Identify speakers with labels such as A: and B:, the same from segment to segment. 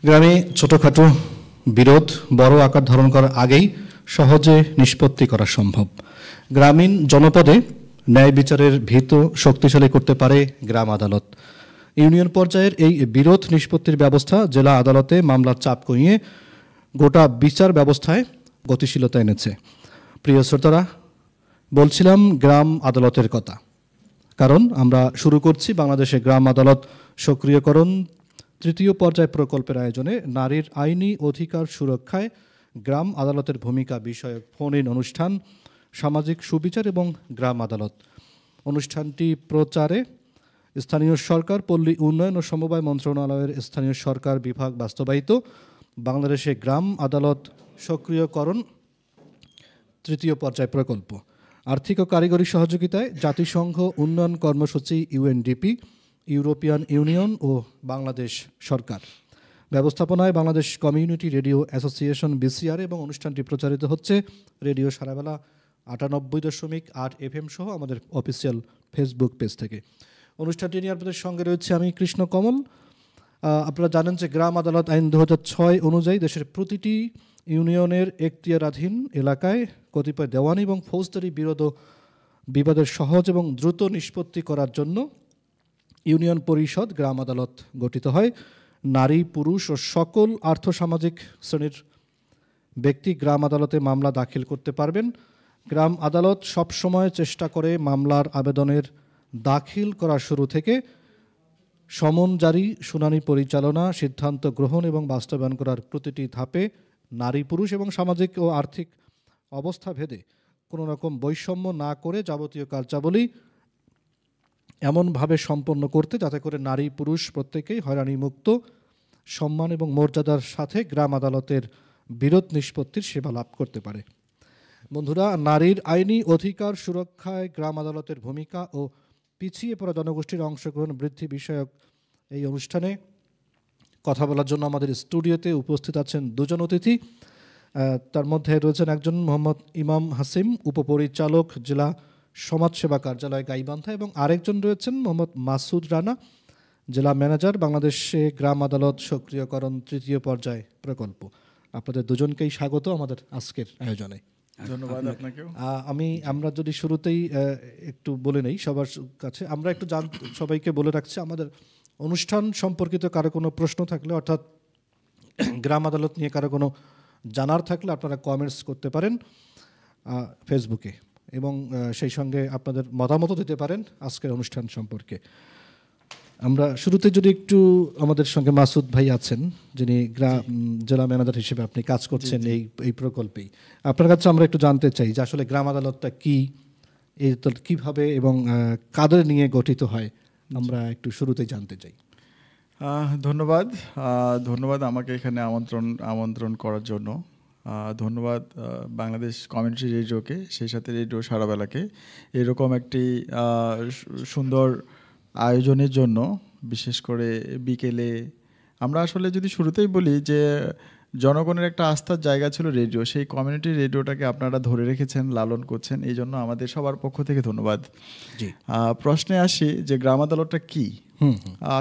A: গ্রামে ছোটখাটো বিরোধ বড় আকার ধারণ করার আগেই সহজে নিষ্পত্তি করা সম্ভব। গ্রামীণ জনপদে ন্যায় বিচারের ভিত শক্তিশালী করতে পারে গ্রাম আদালত। ইউনিয়ন পর্যায়ের এই বিরোধ নিষ্পত্তির ব্যবস্থা জেলা আদালতে মামলার চাপ কমিয়ে গোটা বিচার ব্যবস্থায় গতিশীলতা এনেছে। প্রিয় শ্রোতারা, বলছিলাম গ্রাম আদালতের কথা, কারণ আমরা শুরু করছি বাংলাদেশে গ্রাম আদালত সক্রিয়করণ তৃতীয় পর্যায় প্রকল্পের আয়োজনে নারীর আইনি অধিকার সুরক্ষায় গ্রাম আদালতের ভূমিকা বিষয়ক ফোন ইন অনুষ্ঠান সামাজিক সুবিচার এবং গ্রাম আদালত। অনুষ্ঠানটি প্রচারে স্থানীয় সরকার, পল্লী উন্নয়ন ও সমবায় মন্ত্রণালয়ের স্থানীয় সরকার বিভাগ বাস্তবায়িত বাংলাদেশে গ্রাম আদালত সক্রিয়করণ তৃতীয় পর্যায় প্রকল্প। আর্থিক ও কারিগরি সহযোগিতায় জাতিসংঘ উন্নয়ন কর্মসূচি ইউএনডিপি, ইউরোপিয়ান ইউনিয়ন ও বাংলাদেশ সরকার। ব্যবস্থাপনায় Bangladesh community radio association VCR এবং অনুষ্ঠানটি প্রচারিত হচ্ছে রেডিও সারাবেলা 98.8 FM সহ আমাদের অফিসিয়াল ফেসবুক পেজ থেকে। অনুষ্ঠানটি নিয়ে আপনাদের সঙ্গে রয়েছে আমি কৃষ্ণ কমল। আপনারা জানেন যে গ্রাম আদালত আইন 2006 অনুযায়ী দেশের প্রতিটি ইউনিয়নের এখতিয়ারাধীন এলাকায় কতিপয় দেওয়ানি এবং ফৌজদারি বিবাদের সহজ এবং দ্রুত নিষ্পত্তি করার জন্য ইউনিয়ন পরিষদ গ্রাম আদালত গঠিত হয়। নারী, পুরুষ ও সকল আর্থসামাজিক শ্রেণীর ব্যক্তি গ্রাম আদালতে মামলা দাখিল করতে পারবেন। গ্রাম আদালত সবসময় চেষ্টা করে মামলার আবেদনের দাখিল করা শুরু থেকে সমন জারি, শুনানি পরিচালনা, সিদ্ধান্ত গ্রহণ এবং বাস্তবায়ন করার প্রতিটি ধাপে নারী, পুরুষ এবং সামাজিক ও আর্থিক অবস্থা ভেদে কোনো রকম বৈষম্য না করে যাবতীয় কার্যাবলী এমনভাবে সম্পন্ন করতে যাতে করে নারী পুরুষ প্রত্যেকেই হয়রানিমুক্ত, সম্মান এবং মর্যাদার সাথে গ্রাম আদালতের বিরোধ নিষ্পত্তির সেবা লাভ করতে পারে। বন্ধুরা, নারীর আইনি অধিকার সুরক্ষায় গ্রাম আদালতের ভূমিকা ও পিছিয়ে পড়া জনগোষ্ঠীর অংশগ্রহণ বৃদ্ধি বিষয়ক এই অনুষ্ঠানে কথা বলার জন্য আমাদের স্টুডিওতে উপস্থিত আছেন দুজন অতিথি। তার মধ্যে রয়েছেন একজন মোহাম্মদ ইমাম হাসিম, উপপরিচালক, জেলা সমাজসেবা কার্যালয় গাইবান্ধা, এবং আরেকজন রয়েছেন মোহাম্মদ মাসুদ রানা, জেলা ম্যানেজার, বাংলাদেশে গ্রাম আদালত সক্রিয়করণ তৃতীয় পর্যায় প্রকল্প। আপনাদের দুজনকেই স্বাগত আমাদের আজকের আয়োজনে।
B: ধন্যবাদ আপনাকেও।
A: আমরা যদি শুরুতেই একটু বলে নেই সবার কাছে, আমরা একটু সবাইকে বলে রাখছি আমাদের অনুষ্ঠান সম্পর্কিত কারো কোনো প্রশ্ন থাকলে, অর্থাৎ গ্রাম আদালত নিয়ে কারো কোনো জানার থাকলে আপনারা কমেন্টস করতে পারেন ফেসবুকে, এবং সেই সঙ্গে আপনাদের মতামত দিতে পারেন আজকের অনুষ্ঠান সম্পর্কে। আমরা শুরুতে যদি একটু, আমাদের সঙ্গে মাসুদ ভাই আছেন, যিনি জেলা ম্যানেজার হিসেবে আপনি কাজ করছেন এই প্রকল্পেই। আপনার কাছে আমরা একটু জানতে চাই যে আসলে গ্রাম আদালতটা কি, কিভাবে এবং কাদের নিয়ে গঠিত হয়, আমরা একটু শুরুতেই জানতে চাই।
B: ধন্যবাদ আমাকে এখানে আমন্ত্রণ করার জন্য। ধন্যবাদ বাংলাদেশ কমিউনিটি রেডিওকে, সেই সাথে রেডিও সারাবেলাকে এরকম একটি সুন্দর আয়োজনের জন্য। বিশেষ করে বিকেলে আমরা আসলে যদি শুরুতেই বলি যে জনগণের একটা আস্থার জায়গা ছিল রেডিও, সেই কমিউনিটি রেডিওটাকে আপনারা ধরে রেখেছেন, লালন করছেন, এই জন্য আমাদের সবার পক্ষ থেকে ধন্যবাদ। প্রশ্নে আসি যে গ্রাম আদালতটা কি।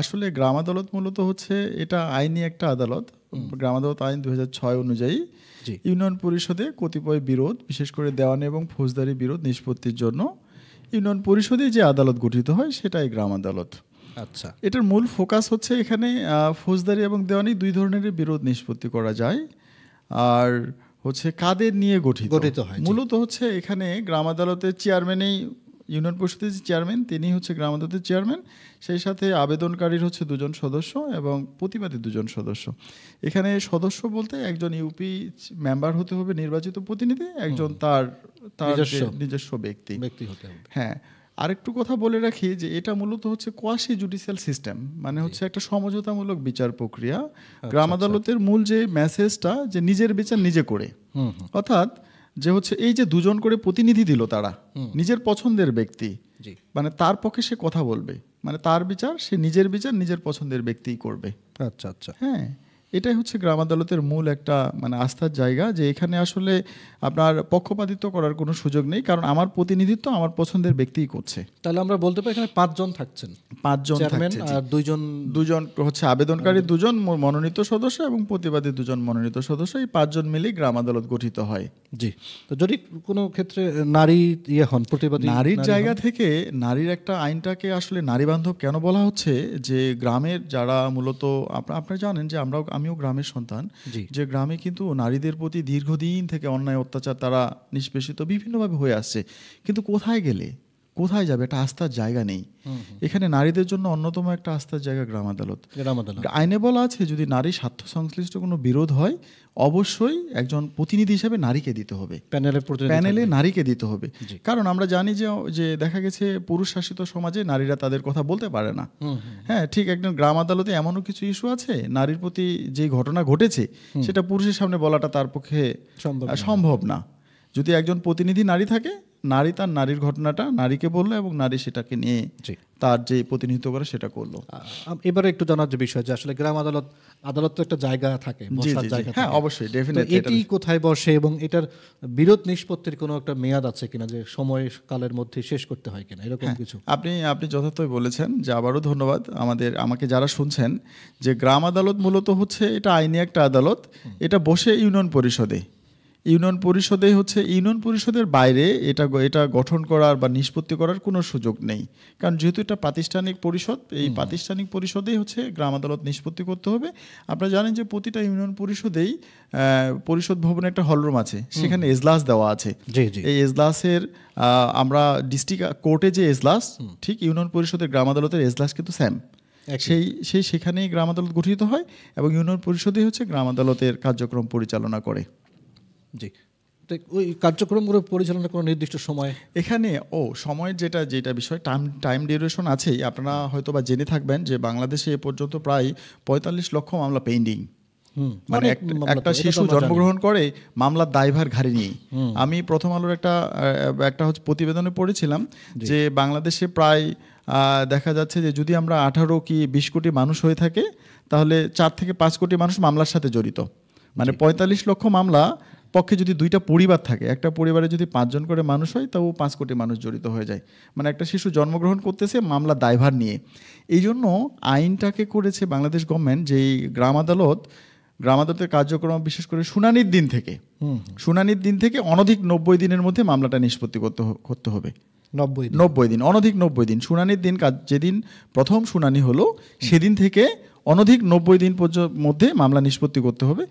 B: আসলে গ্রাম আদালত মূলত হচ্ছে এটা আইনি একটা আদালত। গ্রাম আদালত আইন 2006 অনুযায়ী ইউনিয়ন পরিষদে কতিপয় বিরোধ, বিশেষ করে দেওয়ানি এবং ফৌজদারি বিরোধ নিষ্পত্তির জন্য ইউনিয়ন পরিষদে যে আদালত গঠিত হয় সেটাই গ্রাম আদালত।
A: আচ্ছা,
B: এটার মূল ফোকাস হচ্ছে এখানে ফৌজদারি এবং দেওয়ানি দুই ধরনের বিরোধ নিষ্পত্তি করা যায়। আর হচ্ছে কাদের নিয়ে গঠিত হয় মূলত হচ্ছে এখানে গ্রাম আদালতের চেয়ারম্যানই, ইউনিয়ন পরিষদের যে চেয়ারম্যান তিনি হচ্ছে গ্রাম আদালতের চেয়ারম্যান, সেই সাথে আবেদনকারীর হচ্ছে 2জন সদস্য এবং প্রতিবাদী 2জন সদস্য। এখানে সদস্য বলতে একজন ইউপি মেম্বার হতে হবে, নির্বাচিত প্রতিনিধি, একজন তার নিজস্ব ব্যক্তি
A: হতে হবে।
B: হ্যাঁ, আরেকটু কথা বলে রাখি যে এটা মূলত হচ্ছে কোয়াসি জুডিশিয়াল সিস্টেম, মানে হচ্ছে একটা সমঝোতামূলক বিচার প্রক্রিয়া। গ্রাম আদালতের মূল যে মেসেজটা, যে নিজের বিচার নিজে করে, অর্থাৎ যে হচ্ছে এই যে 2জন করে প্রতিনিধি দিল, তারা নিজের পছন্দের ব্যক্তি, মানে তার পক্ষে সে কথা বলবে, মানে তার বিচার, সে নিজের বিচার নিজের পছন্দের ব্যক্তিই করবে।
A: আচ্ছা আচ্ছা,
B: হ্যাঁ, এটাই হচ্ছে গ্রাম আদালতের মূল একটা মানে আস্থার জায়গা, যে এখানে আসলে আপনার পক্ষপাতিত্ব করার কোনো সুযোগ নেই, কারণ আমার প্রতিনিধিত্ব আমার পছন্দের ব্যক্তিই করছে।
A: তাহলে আমরা বলতে পারি এখানে 5 জন থাকছেন,
B: 5 জন
A: চেয়ারম্যান
B: থাকছে,
A: আর 2 জন
B: হচ্ছে আবেদনকারী 2 জন মনোনীত সদস্য এবং প্রতিবাদী 2 জন মনোনীত সদস্য, এই 5 জন মিলেই গ্রাম আদালত গঠিত হয়।
A: জি। তো যদি কোনো ক্ষেত্রে নারী হন প্রতিবাদী,
B: নারীর জায়গা থেকে নারীর একটা আইনটাকে আসলে নারী বান্ধব কেন বলা হচ্ছে, যে গ্রামের যারা মূলত আপনারা জানেন যে আমিও গ্রামের সন্তান, যে গ্রামে কিন্তু নারীদের প্রতি দীর্ঘদিন থেকে অন্যায় অত্যাচার তারা নিষ্পেষিত বিভিন্নভাবে হয়ে আসছে, কিন্তু কোথায় যাবে, একটা আস্থার জায়গা নেই। এখানে নারীদের জন্য অন্যতম একটা আস্থার জায়গা গ্রাম আদালত। আইনে বলা আছে যদি নারী স্বার্থ সংশ্লিষ্ট কোনো বিরোধ হয় অবশ্যই একজন প্রতিনিধি হিসেবে নারীকে দিতে হবে, প্যানেলে নারীকে দিতে হবে। কারণ আমরা জানি যে দেখা গেছে পুরুষ শাসিত সমাজে নারীরা তাদের কথা বলতে পারে না। হ্যাঁ, ঠিক একদম গ্রাম আদালতে এমনও কিছু ইস্যু আছে, নারীর প্রতি যে ঘটনা ঘটেছে সেটা পুরুষের সামনে বলাটা তার পক্ষে সম্ভব না। যদি একজন প্রতিনিধি নারী থাকে, নারী তার নারীর ঘটনাটা নারীকে বললো এবং নারী সেটাকে নিয়ে তার যে প্রতিনিধিত্ব করে সেটা করলো।
A: এবারে একটু জানার যে বিষয়, যে আসলে গ্রাম আদালত তো একটা জায়গা থাকে,
B: হ্যাঁ অবশ্যই, ডেফিনেটলি।
A: এটি কোথায় বসে এবং এটার বিরোধ নিষ্পত্তির কোনো একটা মেয়াদ আছে কিনা, যে সময় কালের মধ্যে শেষ করতে হয় কিনা, এরকম কিছু?
B: আপনি যথার্থই বলেছেন, যে আবারও ধন্যবাদ আমাকে যারা শুনছেন, যে গ্রাম আদালত মূলত হচ্ছে এটা আইনি একটা আদালত, এটা বসে ইউনিয়ন পরিষদে হচ্ছে ইউনিয়ন পরিষদের বাইরে এটা গঠন করার বা নিষ্পত্তি করার কোনো সুযোগ নেই, কারণ যেহেতু এটা প্রাতিষ্ঠানিক পরিষদ, এই প্রাতিষ্ঠানিক পরিষদেই হচ্ছে গ্রাম আদালত নিষ্পত্তি করতে হবে। আপনারা জানেন যে প্রতিটা ইউনিয়ন পরিষদেই পরিষদ ভবনে একটা হলরুম আছে, সেখানে এজলাস দেওয়া আছে। এই এজলাসের আমরা ডিস্ট্রিক্ট কোর্টে যে এজলাস, ঠিক ইউনিয়ন পরিষদের গ্রাম আদালতের এজলাস কিন্তু সেম, সেখানেই গ্রাম আদালত গঠিত হয় এবং ইউনিয়ন পরিষদেই হচ্ছে গ্রাম আদালতের কার্যক্রম পরিচালনা করে।
A: জি, ওই কার্যক্রমগুলো পরিচালনা কোনো নির্দিষ্ট সময়
B: এখানে সময়ের যেটা বিষয় টাইম ডিউরেশন আছেই। আপনারা হয়তো বা জেনে থাকবেন যে বাংলাদেশে এ পর্যন্ত প্রায় 45 লক্ষ মামলা পেন্ডিং, মানে একটা শিশু জন্মগ্রহণ করে মামলার দায়ভার ঘাড়ে নিয়ে। আমি প্রথম আলোর একটা হচ্ছে প্রতিবেদনে পড়েছিলাম যে বাংলাদেশে প্রায় দেখা যাচ্ছে যে যদি আমরা 18 কি 20 কোটি মানুষ হয়ে থাকে, তাহলে 4 থেকে 5 কোটি মানুষ মামলার সাথে জড়িত। মানে 45 লক্ষ মামলা পক্ষে যদি 2টা পরিবার থাকে, একটা পরিবারে যদি 5 জন করে মানুষ হয়, তাও 5 কোটি মানুষ জড়িত হয়ে যায়। মানে একটা শিশু জন্মগ্রহণ করতেছে মামলার দায়ভার নিয়ে। এই জন্য আইনটাকে করেছে বাংলাদেশ গভর্নমেন্ট, যে গ্রাম আদালতের কার্যক্রম বিশেষ করে শুনানির দিন থেকে অনধিক 90 দিনের মধ্যে মামলাটা নিষ্পত্তি করতে হবে। 90 দিন, অনধিক 90 দিন। শুনানির দিন যেদিন প্রথম শুনানি হলো সেদিন থেকে অনধিক 90 দিন মধ্যে মামলা নিষ্পত্তি করতে হবে।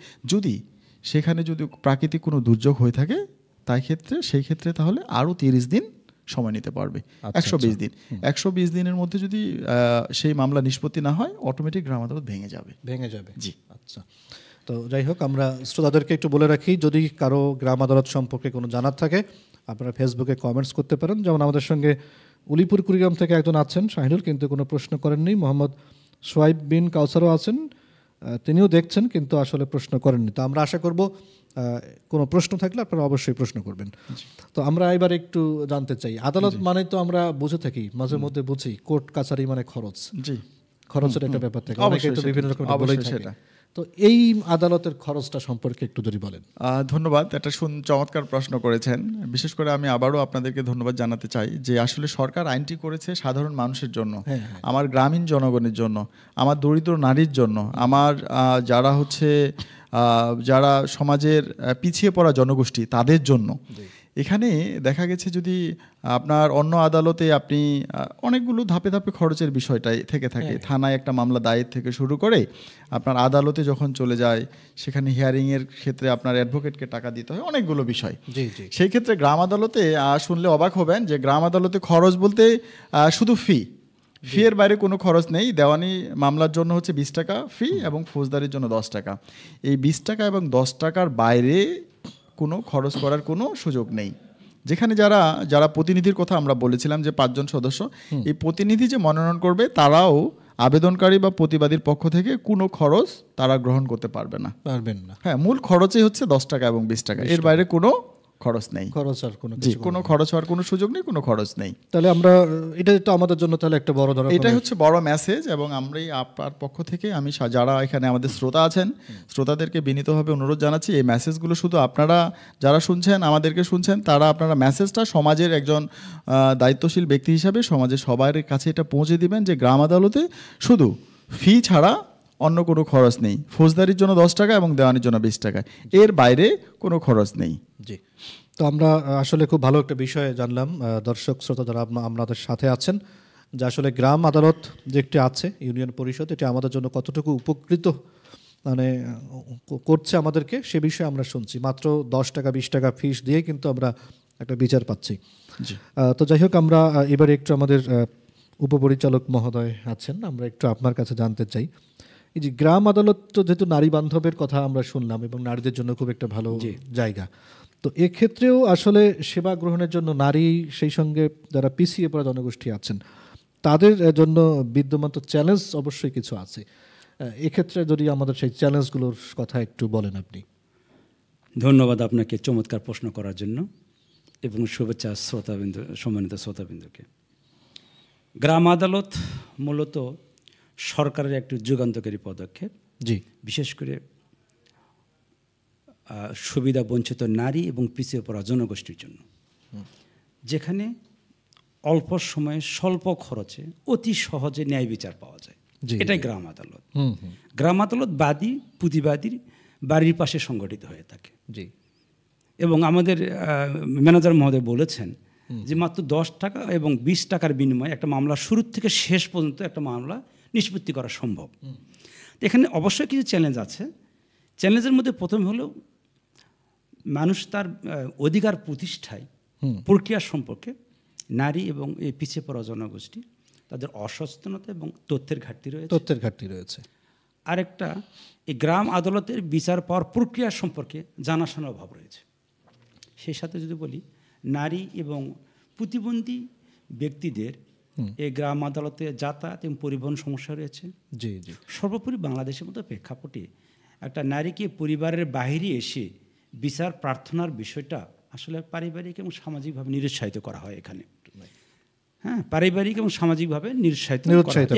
B: সেখানে যদি প্রাকৃতিক কোনো দুর্যোগ হয়ে থাকে সেই ক্ষেত্রে তাহলে আরও 30 দিন সময় নিতে পারবে। 120 দিন, 120 দিনের মধ্যে যদি সেই মামলা নিষ্পত্তি না হয়, অটোমেটিক গ্রাম আদালত ভেঙে যাবে। জি,
A: আচ্ছা। তো যাই হোক, আমরা শ্রোতাদেরকে একটু বলে রাখি, যদি কারো গ্রাম আদালত সম্পর্কে কোনো জানার থাকে আপনারা ফেসবুকে কমেন্টস করতে পারেন। যেমন আমাদের সঙ্গে উলিপুর কুড়িগ্রাম থেকে একজন আছেন শাহিনুল, কিন্তু কোনো প্রশ্ন করেননি। মোহাম্মদ সোয়াইব বিন কাউসারও আছেন, তিনিও দেখছেন কিন্তু আসলে প্রশ্ন করেননি। তো আমরা আশা করব কোনো প্রশ্ন থাকলে আপনারা অবশ্যই প্রশ্ন করবেন। তো আমরা এবার একটু জানতে চাই, আদালত মানে তো আমরা বুঝে থাকি, মাঝে মধ্যে বুঝি কোর্ট কাছারি মানে খরচের একটা ব্যাপার থাকে, অনেকে তো বিভিন্ন রকম বলেই থাকে। তো এই আদালতের খরচটা সম্পর্কে একটু যদি বলেন।
B: ধন্যবাদ, একটা চমৎকার প্রশ্ন করেছেন। বিশেষ করে আমি আবারও আপনাদেরকে ধন্যবাদ জানাতে চাই যে আসলে সরকার আইনটি করেছে সাধারণ মানুষের জন্য, আমার গ্রামীণ জনগণের জন্য, আমার দরিদ্র নারীর জন্য, আমার যারা সমাজের পিছিয়ে পড়া জনগোষ্ঠী তাদের জন্য। এখানে দেখা গেছে যদি আপনার অন্য আদালতে আপনি অনেকগুলো ধাপে ধাপে খরচের বিষয়টাই থেকে থাকে। থানায় একটা মামলা দায়ের থেকে শুরু করে আপনার আদালতে যখন চলে যায়, সেখানে হিয়ারিংয়ের ক্ষেত্রে আপনার অ্যাডভোকেটকে টাকা দিতে হয়, অনেকগুলো বিষয়। সেই ক্ষেত্রে গ্রাম আদালতে শুনলে অবাক হবেন যে গ্রাম আদালতে খরচ বলতে শুধু ফি এর বাইরে কোনো খরচ নেই। দেওয়ানি মামলার জন্য হচ্ছে 20 টাকা ফি এবং ফৌজদারির জন্য 10 টাকা। এই 20 টাকা এবং 10 টাকার বাইরে কোনো খরচ করার কোনো সুযোগ নেই। যেখানে যারা প্রতিনিধির কথা আমরা বলেছিলাম যে 5 জন সদস্য, এই প্রতিনিধি যে মনোনয়ন করবে তারাও আবেদনকারী বা প্রতিবাদীর পক্ষ থেকে কোনো খরচ তারা গ্রহণ করতে পারবেন না। হ্যাঁ, মূল খরচই হচ্ছে 10 টাকা এবং 20 টাকা, এর বাইরে কোনো খরচ নেই,
A: খরচ আর কোনো
B: জি, কোনো খরচ হওয়ার কোনো সুযোগ নেই, কোনো খরচ নেই।
A: তাহলে আমরা এটা তো আমাদের জন্য তাহলে একটা বড় ধরনের,
B: এটাই হচ্ছে বড় মেসেজ। এবং আমরাই আপনার পক্ষ থেকে আমি যারা এখানে আমাদের শ্রোতা আছেন, শ্রোতাদেরকে বিনীতভাবে অনুরোধ জানাচ্ছি, এই মেসেজগুলো শুধু আপনারা যারা শুনছেন, আমাদেরকে শুনছেন, তারা আপনারা মেসেজটা সমাজের একজন দায়িত্বশীল ব্যক্তি হিসাবে সমাজের সবার কাছে এটা পৌঁছে দিবেন যে গ্রাম আদালতে শুধু ফি ছাড়া অন্য কোনো খরচ নেই। ফৌজদারির জন্য 10 টাকা এবং দেওয়ানির জন্য 20 টাকা, এর বাইরে কোনো খরচ নেই।
A: জি, তো আমরা আসলে খুব ভালো একটা বিষয় জানলাম দর্শক শ্রোতা যারা আপনাদের সাথে আছেন, যে আসলে গ্রাম আদালত যে একটি আছে ইউনিয়ন পরিষদ, এটি আমাদের জন্য কতটুকু উপকৃত মানে করছে আমাদেরকে, সে বিষয়ে আমরা শুনছি। মাত্র 10 টাকা 20 টাকা ফিস দিয়ে কিন্তু আমরা একটা বিচার পাচ্ছি। তো যাই হোক, আমরা এবারে একটু আমাদের উপপরিচালক মহোদয় আছেন, আমরা একটু আপনার কাছে জানতে চাই, এই যে গ্রাম আদালত তো যেহেতু নারী বান্ধবের কথা আমরা শুনলাম এবং নারীদের জন্য খুব একটা ভালো জায়গা, তো এক্ষেত্রেও আসলে সেবা গ্রহণের জন্য নারী, সেই সঙ্গে যারা পিছিয়ে পড়া জনগোষ্ঠী আছেন তাদের জন্য বিদ্যমান তো চ্যালেঞ্জ অবশ্যই কিছু আছে। এক্ষেত্রে যদি আমাদের সেই চ্যালেঞ্জগুলোর কথা একটু বলেন আপনি।
C: ধন্যবাদ আপনাকে চমৎকার প্রশ্ন করার জন্য এবং শুভেচ্ছা শ্রোতাবিন্দু, সম্মানিত শ্রোতাবিন্দুকে। গ্রাম আদালত মূলত সরকারের একটি যুগান্তকারী পদক্ষেপ,
A: জি,
C: বিশেষ করে সুবিধা বঞ্চিত নারী এবং পিছিয়ে পড়া জনগোষ্ঠীর জন্য, যেখানে অল্প সময়ে স্বল্প খরচে অতি সহজে ন্যায় বিচার পাওয়া যায়। এটাই গ্রাম আদালত। গ্রাম আদালত বাদী প্রতিবাদীর বাড়ির পাশে সংগঠিত হয়ে থাকে।
A: জি,
C: এবং আমাদের ম্যানেজার মহোদয় বলেছেন যে মাত্র 10 টাকা এবং 20 টাকার বিনিময়ে একটা মামলা শুরু থেকে শেষ পর্যন্ত একটা মামলা নিষ্পত্তি করা সম্ভব। এখানে অবশ্যই কিছু চ্যালেঞ্জ আছে। চ্যালেঞ্জের মধ্যে প্রথম হলো মানুষ তার অধিকার প্রতিষ্ঠায় প্রক্রিয়া সম্পর্কে নারী এবং এই পিছিয়ে পড়া জনগোষ্ঠী তাদের অসচেতনতা এবং তথ্যের ঘাটতি রয়েছে। আরেকটা, এই গ্রাম আদালতের বিচার পাওয়ার প্রক্রিয়া সম্পর্কে জানাশোনার অভাব রয়েছে। সেই সাথে যদি বলি, নারী এবং প্রতিবন্ধী ব্যক্তিদের এই গ্রাম আদালতে যাতায়াত এবং পরিবহন সমস্যা রয়েছে।
A: জি জি।
C: সর্বোপরি বাংলাদেশের মতো প্রেক্ষাপটে একটা নারীকে পরিবারের বাইরে এসে বিচার প্রার্থনার বিষয়টা আসলে পারিবারিক এবং সামাজিকভাবে নিরুৎসাহিত করা হয় এখানে। হ্যাঁ, পারিবারিক এবং সামাজিকভাবে নিরুৎসাহিত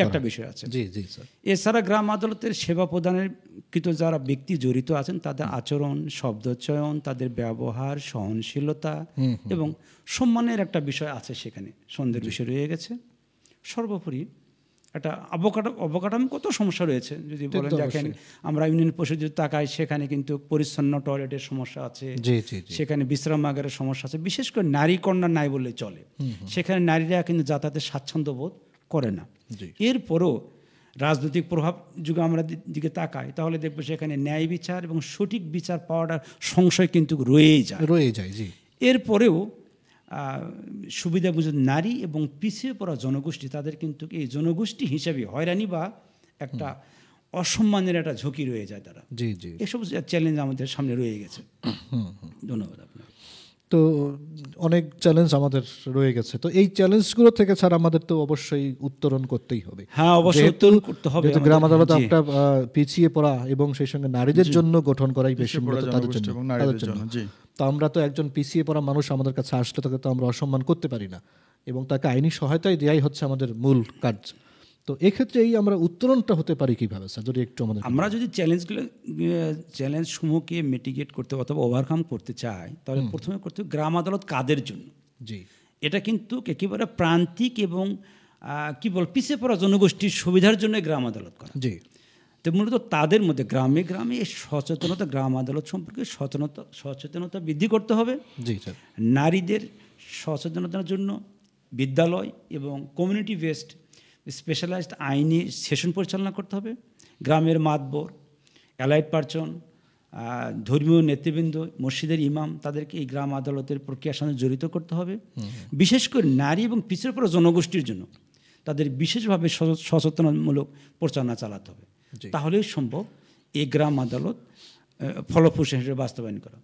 C: একটা বিষয় আছে।
A: জি জি স্যার।
C: এছাড়া গ্রাম আদালতের সেবা প্রদানের কৃত যারা ব্যক্তি জড়িত আছেন তাদের আচরণ, শব্দচয়ন, তাদের ব্যবহার, সহনশীলতা এবং সম্মানের একটা বিষয় আছে, সেখানে সন্দেহের বিষয় রয়ে গেছে। সর্বোপরি একটা অবকাঠামোগত সমস্যা রয়েছে। যদি বলেন, দেখেন আমরা ইউনিয়ন পরিষদ যদি তাকাই, সেখানে কিন্তু পরিচ্ছন্ন টয়লেটের সমস্যা আছে, সেখানে বিশ্রামাগারের সমস্যা আছে। বিশেষ করে নারী কর্নার নাই বললে চলে। সেখানে নারীরা কিন্তু যাতায়াতের স্বাচ্ছন্দ্য বোধ করে না। এরপরও রাজনৈতিক প্রভাব যুগে আমরা দিকে তাকাই, তাহলে দেখবো সেখানে ন্যায় বিচার এবং সঠিক বিচার পাওয়াটা সংশয় কিন্তু রয়ে যায়। এরপরেও সুবিধা বুঝে নারী এবং পিছিয়ে পড়া জনগোষ্ঠী, তাদের কিন্তু এই জনগোষ্ঠী হিসাবে হয়রানি বা একটা অসম্মানের একটা ঝুঁকি রয়ে যায় তারা। জি জি, এসব চ্যালেঞ্জ আমাদের সামনে রয়ে গেছে। ধন্যবাদ আপনার।
A: তো অনেক চ্যালেঞ্জ আমাদের রয়ে গেছে, তো এই চ্যালেঞ্জগুলো থেকে স্যার আমাদের তো অবশ্যই উত্তরণ করতেই হবে।
C: হ্যাঁ, অবশ্যই উত্তরণ করতে হবে।
A: গ্রাম আদালত একটা পিছিয়ে পড়া এবং সেই সঙ্গে নারীদের জন্য গঠন করাই বেশি তাদের জন্য। তো আমরা তো একজন পিছিয়ে পড়া মানুষ আমাদের কাছে আসলে তাকে তো আমরা অসম্মান করতে পারি না, এবং তাকে আইনি সহায়তাই দেওয়াই হচ্ছে আমাদের মূল কাজ। তো এক্ষেত্রে এই আমরা উত্তরণটা হতে পারি কিভাবে স্যার, যদি একটু আমাদের।
C: আমরা যদি চ্যালেঞ্জ সমূহকে মিটিগেট করতে অথবা ওভারকাম করতে চাই, তাহলে প্রথমে করতে হবে গ্রাম আদালত কাদের জন্য। জি, এটা কিন্তু একেবারে প্রান্তিক এবং পিছিয়ে পড়া জনগোষ্ঠীর সুবিধার জন্য গ্রাম আদালত করা। জি, তো মূলত তাদের মধ্যে গ্রামে গ্রামে এই সচেতনতা, গ্রাম আদালত সম্পর্কে সচেতনতা বৃদ্ধি করতে হবে। জি স্যার। নারীদের সচেতনতার জন্য বিদ্যালয় এবং কমিউনিটি বেসড স্পেশালাইজড আইনি সেশন পরিচালনা করতে হবে। গ্রামের মাতবর, অ্যালাইড পার্সন, ধর্মীয় নেতৃবৃন্দ, মসজিদের ইমাম, তাদেরকে এই গ্রাম আদালতের প্রক্রিয়ার সঙ্গে জড়িত করতে হবে। বিশেষ করে নারী এবং পিছিয়ে পড়া জনগোষ্ঠীর জন্য তাদের বিশেষভাবে সচেতনমূলক প্রচারণা চালাতে হবে। তাহলেই সম্ভব এই গ্রাম আদালত ফলপ্রসূ হিসেবে বাস্তবায়ন করা।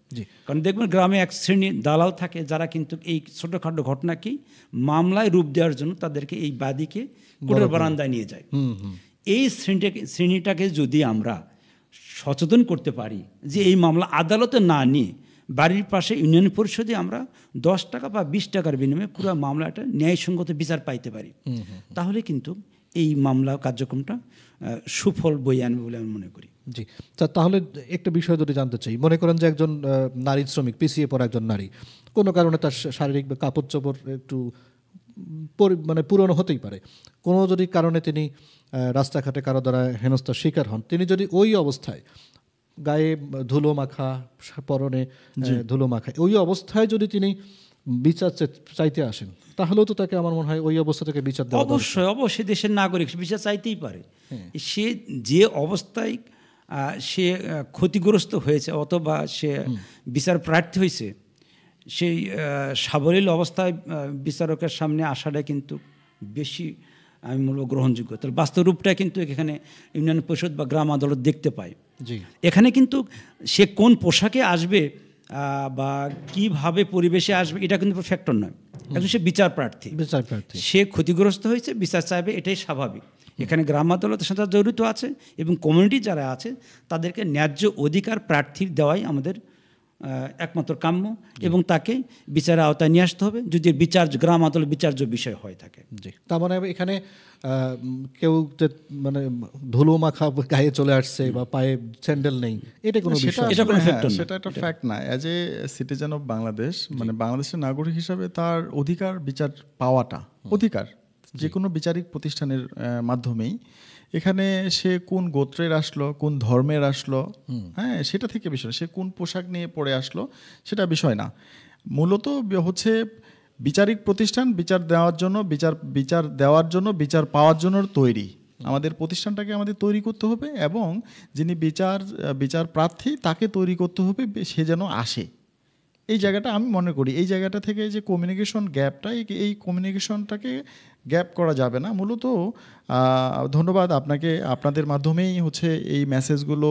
C: কারণ দেখবেন গ্রামে এক শ্রেণী দালাল থাকে, যারা কিন্তু এই ছোটোখাটো ঘটনাকেই মামলায় রূপ দেওয়ার জন্য তাদেরকে এই বাদীকে কোর্টের বারান্দায় নিয়ে যায়। এই শ্রেণীটাকে যদি আমরা সচেতন করতে পারি যে এই মামলা আদালতে না নিয়ে বাড়ির পাশে ইউনিয়ন পরিষদে আমরা 10 টাকা বা 20 টাকার বিনিময়ে পুরো মামলাটা ন্যায়সঙ্গত বিচার পাইতে পারি, তাহলে কিন্তু এই মামলা কার্যক্রমটা সুফল বয়ে আনবে বলে আমি মনে করি।
A: জি, তাহলে একটা বিষয় যদি জানতে চাই, মনে করেন যে একজন নারী শ্রমিক, পিছিয়ে পড়া একজন নারী, কোনো কারণে তার শারীরিক বা কাপড় চোপড় একটু মানে পুরনো হতেই পারে, কোনো যদি কারণে তিনি রাস্তাঘাটে কারো দ্বারা হেনস্থার শিকার হন, তিনি যদি ওই অবস্থায় গায়ে ধুলো মাখা, পরনে ধুলো মাখা, ওই অবস্থায় যদি তিনি বিচার চাইতে আসেন, তাহলেও তো তাকে আমার মনে হয় ওই অবস্থা থেকে বিচার দেওয়া
C: অবশ্যই অবশ্যই দেশের নাগরিক বিচার চাইতেই পারে। সে যে অবস্থায় সে ক্ষতিগ্রস্ত হয়েছে অথবা সে বিচার প্রার্থী হয়েছে, সেই সাবলীল অবস্থায় বিচারকের সামনে আসাটা কিন্তু বেশি আমি বলবো গ্রহণযোগ্য। তাহলে বাস্তব রূপটা কিন্তু এখানে ইউনিয়ন পরিষদ বা গ্রাম আদালত দেখতে পায়। এখানে কিন্তু সে কোন পোশাকে আসবে বা কিভাবে পরিবেশে আসবে এটা কিন্তু ফ্যাক্টর নয়, এখন সে বিচার প্রার্থী, সে ক্ষতিগ্রস্ত হয়েছে, বিচার চাইবে, এটাই স্বাভাবিক। এখানে গ্রাম আদালতের সাথে জড়িত আছে এবং কমিউনিটি যারা আছে তাদেরকে ন্যায্য অধিকার প্রার্থীর দেওয়াই আমাদের একমাত্র কাম্য, এবং তাকে বিচারের আওতায় নিয়ে আসতে হবে যদি গ্রাম আদালত বিচার্য বিষয় হয়ে থাকে।
A: তার মানে এখানে কেউ মানে ধুলো মাখা গায়ে চলে আসছে বা পায়ে স্যান্ডেল নেই, এটা কোনো বিষয়,
B: সেটা একটা ফ্যাক্ট না। As a citizen of Bangladesh, মানে বাংলাদেশের নাগরিক হিসাবে তার অধিকার বিচার পাওয়াটা অধিকার যে কোনো বিচারিক প্রতিষ্ঠানের মাধ্যমেই। এখানে সে কোন গোত্রের আসলো, কোন ধর্মের আসলো, হ্যাঁ, সেটা থেকে বিষয়, সে কোন পোশাক নিয়ে পড়ে আসলো সেটা বিষয় না। মূলত হচ্ছে বিচারিক প্রতিষ্ঠান বিচার দেওয়ার জন্য, বিচার পাওয়ার জন্য তৈরি। আমাদের প্রতিষ্ঠানটাকে আমাদের তৈরি করতে হবে এবং যিনি বিচার প্রার্থী তাকে তৈরি করতে হবে সে যেন আসে। এই জায়গাটা আমি মনে করি, এই জায়গাটা থেকে যে কমিউনিকেশন গ্যাপটা, এই কমিউনিকেশনটাকে গ্যাপ করা যাবে না। মূলত ধন্যবাদ আপনাকে, আপনাদের মাধ্যমেই হচ্ছে এই মেসেজগুলো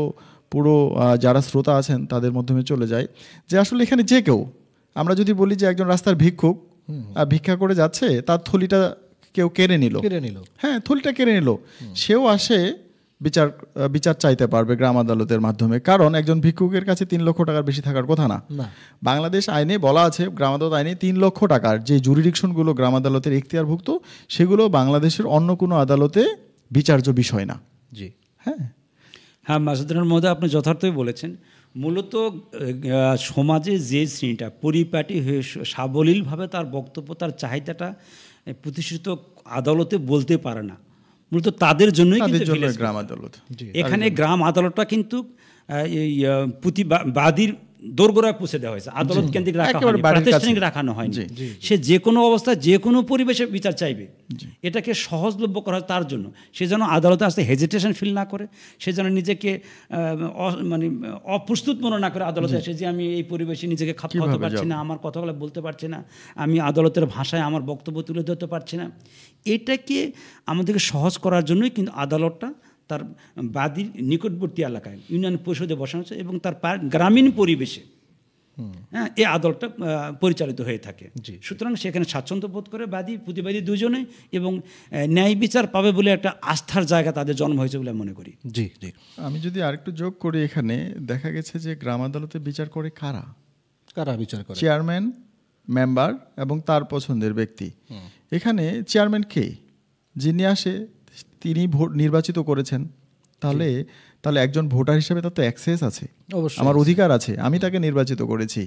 B: পুরো যারা শ্রোতা আছেন তাদের মাধ্যমে চলে যায় যে আসলে এখানে যে কেউ, আমরা যদি বলি যে একজন রাস্তার ভিক্ষুক ভিক্ষা করে যাচ্ছে, তার থলিটা কেউ কেড়ে নিল, হ্যাঁ, থলিটা কেড়ে নিল, সেও আসে বিচার চাইতে পারবে গ্রাম আদালতের মাধ্যমে। কারণ একজন ভিক্ষুকের কাছে 3 লক্ষ টাকার বেশি থাকার কথা না। বাংলাদেশ আইনে বলা আছে, গ্রাম আদালত আইনে 3 লক্ষ টাকার যে জুরিডিকশনগুলো গ্রাম আদালতের এখতিয়ারভুক্ত, সেগুলো বাংলাদেশের অন্য কোনো আদালতে বিচার্য বিষয় না।
A: জি,
C: হ্যাঁ, মাসুদুর মহোদয় আপনি যথার্থই বলেছেন। মূলত সমাজে যে শ্রেণীটা পরিপাটি হয়ে সাবলীলভাবে তার বক্তব্য, তার চাহিদাটা প্রতিষ্ঠিত আদালতে বলতে পারে না, মূলত তাদের জন্যই গ্রাম আদালত। এখানে গ্রাম আদালতটা কিন্তু প্রতিবাদীর দোরগোড়ায় পৌঁছে দেওয়া হয়েছে, আদালত কেন্দ্রিক প্রাতিষ্ঠানিক রাখানো হয়নি। সে যে কোনো অবস্থায় যে কোনো পরিবেশে বিচার চাইবে, এটাকে সহজলভ্য করা হয় তার জন্য। সে যেন আদালতে আসতে হেজিটেশন ফিল না করে, সে যেন নিজেকে মানে অপ্রস্তুত মনে না করে আদালতে আসে যে আমি এই পরিবেশে নিজেকে খাপ খাওয়াতে পারছি না, আমার কথাগুলো বলতে পারছি না, আমি আদালতের ভাষায় আমার বক্তব্য তুলে ধরতে পারছি না। এটাকে আমাদেরকে সহজ করার জন্যই কিন্তু আদালতটা তার বাদীর নিকটবর্তী এলাকায় ইউনিয়ন পরিষদে বসানো হচ্ছে এবং তার গ্রামীণ পরিবেশে হ্যাঁ এই আদালতটা পরিচালিত হয়ে থাকে। সুতরাং সেখানে স্বাচ্ছন্দ্য বোধ করে বাদী প্রতিবাদী দুজনে এবং ন্যায় বিচার পাবে বলে একটা আস্থার জায়গা তাদের জন্ম হয়েছে বলে মনে করি।
B: জি জি, আমি যদি আরেকটু যোগ করি, এখানে দেখা গেছে যে গ্রাম আদালতে বিচার করে কারা বিচার করে? চেয়ারম্যান, মেম্বার এবং তার পছন্দের ব্যক্তি। এখানে চেয়ারম্যান কে? যিনি আসে তিনি ভোট নির্বাচিত করেছেন, তাহলে একজন ভোটার হিসেবে তার তো অ্যাক্সেস আছে, আমার অধিকার আছে, আমি তাকে নির্বাচিত করেছি।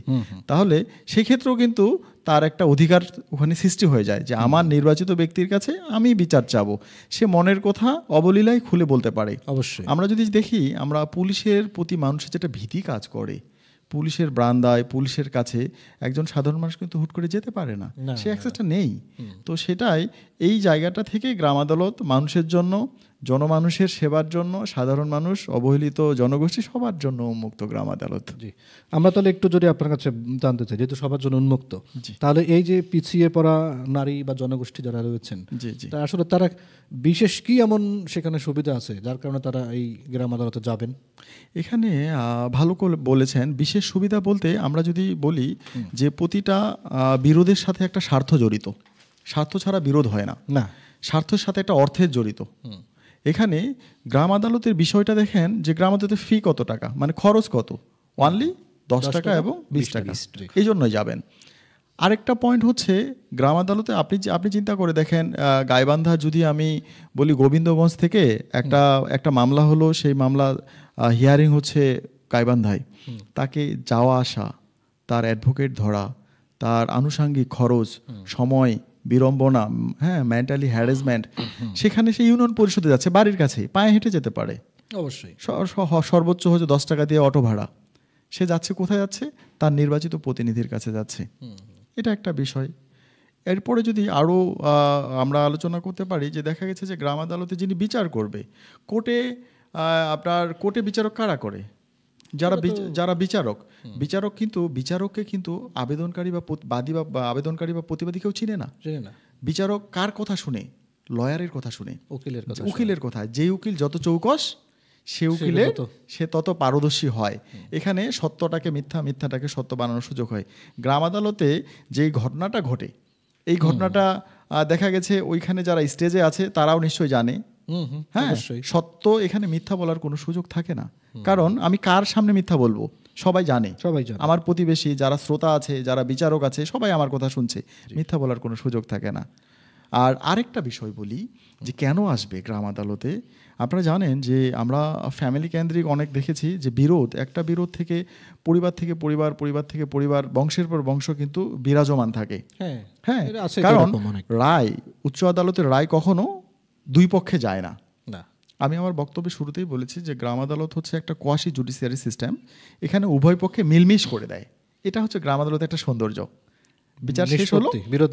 B: তাহলে সেক্ষেত্রেও কিন্তু তার একটা অধিকার ওখানে সৃষ্টি হয়ে যায় যে আমার নির্বাচিত ব্যক্তির কাছে আমি বিচার চাবো, সে মনের কথা অবলীলায় খুলে বলতে পারে। অবশ্যই আমরা যদি দেখি, আমরা পুলিশের প্রতি মানুষের যেটা ভীতি কাজ করে, পুলিশের ব্রান্দায়, পুলিশের কাছে একজন সাধারণ মানুষ কিন্তু হুট করে যেতে পারে না, সে অ্যাক্সেসটা নেই। তো সেটাই এই জায়গাটা থেকে গ্রাম আদালত মানুষের জন্য, জনমানুষের সেবার জন্য, সাধারণ মানুষ, অবহেলিত জনগোষ্ঠী সবার জন্য উন্মুক্ত গ্রাম আদালত।
A: জি, আমরা তাহলে একটু যদি আপনার কাছে জানতে চাই, যেহেতু সবার জন্য উন্মুক্ত, তাহলে এই যে পিছিয়ে পড়া নারী বা জনগোষ্ঠী যারা রয়েছেন, তা আসলে তারা বিশেষ কি এমন সেখানে সুবিধা আছে যার কারণে তারা এই গ্রাম আদালতে যাবেন?
B: এখানে ভালো করে বলেছেন, বিশেষ সুবিধা বলতে আমরা যদি বলি যে প্রতিটা বিরোধের সাথে একটা স্বার্থ জড়িত, স্বার্থ ছাড়া বিরোধ হয় না, স্বার্থের সাথে একটা অর্থের জড়িত। এখানে গ্রাম আদালতের বিষয়টা দেখেন যে গ্রাম আদালতের ফি কত টাকা, মানে খরচ কত, অনলি 10 টাকা এবং 20 টাকা, এই জন্যই যাবেন। আরেকটা পয়েন্ট হচ্ছে গ্রাম আদালতে আপনি চিন্তা করে দেখেন, গাইবান্ধা যদি আমি বলি গোবিন্দগঞ্জ থেকে একটা মামলা হলো, সেই মামলা হিয়ারিং হচ্ছে গাইবান্ধায়, তাকে যাওয়া আসা, তার অ্যাডভোকেট ধরা, তার আনুষাঙ্গিক খরচ, সময়, বিড়ম্বনা, হ্যাঁ, মেন্টালি হ্যারাসমেন্ট, সেখানে সে ইউনিয়ন পরিষদে যাচ্ছে, বাড়ির কাছে পায়ে হেঁটে যেতে পারে,
A: অবশ্যই
B: সর্বোচ্চ হচ্ছে 10 টাকা দিয়ে অটো ভাড়া, সে যাচ্ছে কোথায় যাচ্ছে, তার নির্বাচিত প্রতিনিধির কাছে যাচ্ছে। এটা একটা বিষয়। এরপরে যদি আরও আমরা আলোচনা করতে পারি যে দেখা গেছে যে গ্রাম আদালতে যিনি বিচার করবে, কোর্টে বিচারক কারা করে, যারা বিচারককে কিন্তু আবেদনকারী বা বাদী বা আবেদনকারী বা প্রতিবাদী কেউ চিনে না। বিচারক কার কথা শুনে? লয়ারের কথা শুনে, উকিলের কথা। যে উকিল যত চৌকস, সে তত পারদর্শী হয়। এখানে সত্যটাকে মিথ্যা, মিথ্যাটাকে সত্য বানানোর সুযোগ হয়। গ্রাম আদালতে যেই ঘটনাটা ঘটে, এই ঘটনাটা দেখা গেছে ওইখানে যারা স্টেজে আছে তারাও নিশ্চয়ই জানে। হ্যাঁ, সত্য এখানে মিথ্যা বলার কোনো সুযোগ থাকে না, কারণ আমি কার সামনে মিথ্যা বলবো সবাই জানে। আমার প্রতিবেশী, যারা শ্রোতা আছে, যারা বিচারক আছে, সবাই আমার কথা শুনছে, মিথ্যা বলার কোনো সুযোগ থাকে না। আর আরেকটা বিষয় বলি যে কেন আসবে গ্রাম আদালতে। আপনারা জানেন যে আমরা ফ্যামিলি কেন্দ্রিক অনেক দেখেছি যে একটা বিরোধ থেকে পরিবার থেকে পরিবার, বংশের পর বংশ কিন্তু বিরাজমান থাকে। হ্যাঁ, কারণ উচ্চ আদালতের রায় কখনো দুই পক্ষে যায় না। আমি আমার বক্তব্যের শুরুতেই বলেছি যে গ্রাম আদালত হচ্ছে একটা কোয়াসি জুডিশিয়ারি সিস্টেম, এখানে উভয় পক্ষে মিলমিশ করে দেয়। এটা হচ্ছে গ্রাম আদালতের একটা সৌন্দর্য। বিচার শেষ হলো, বিরোধ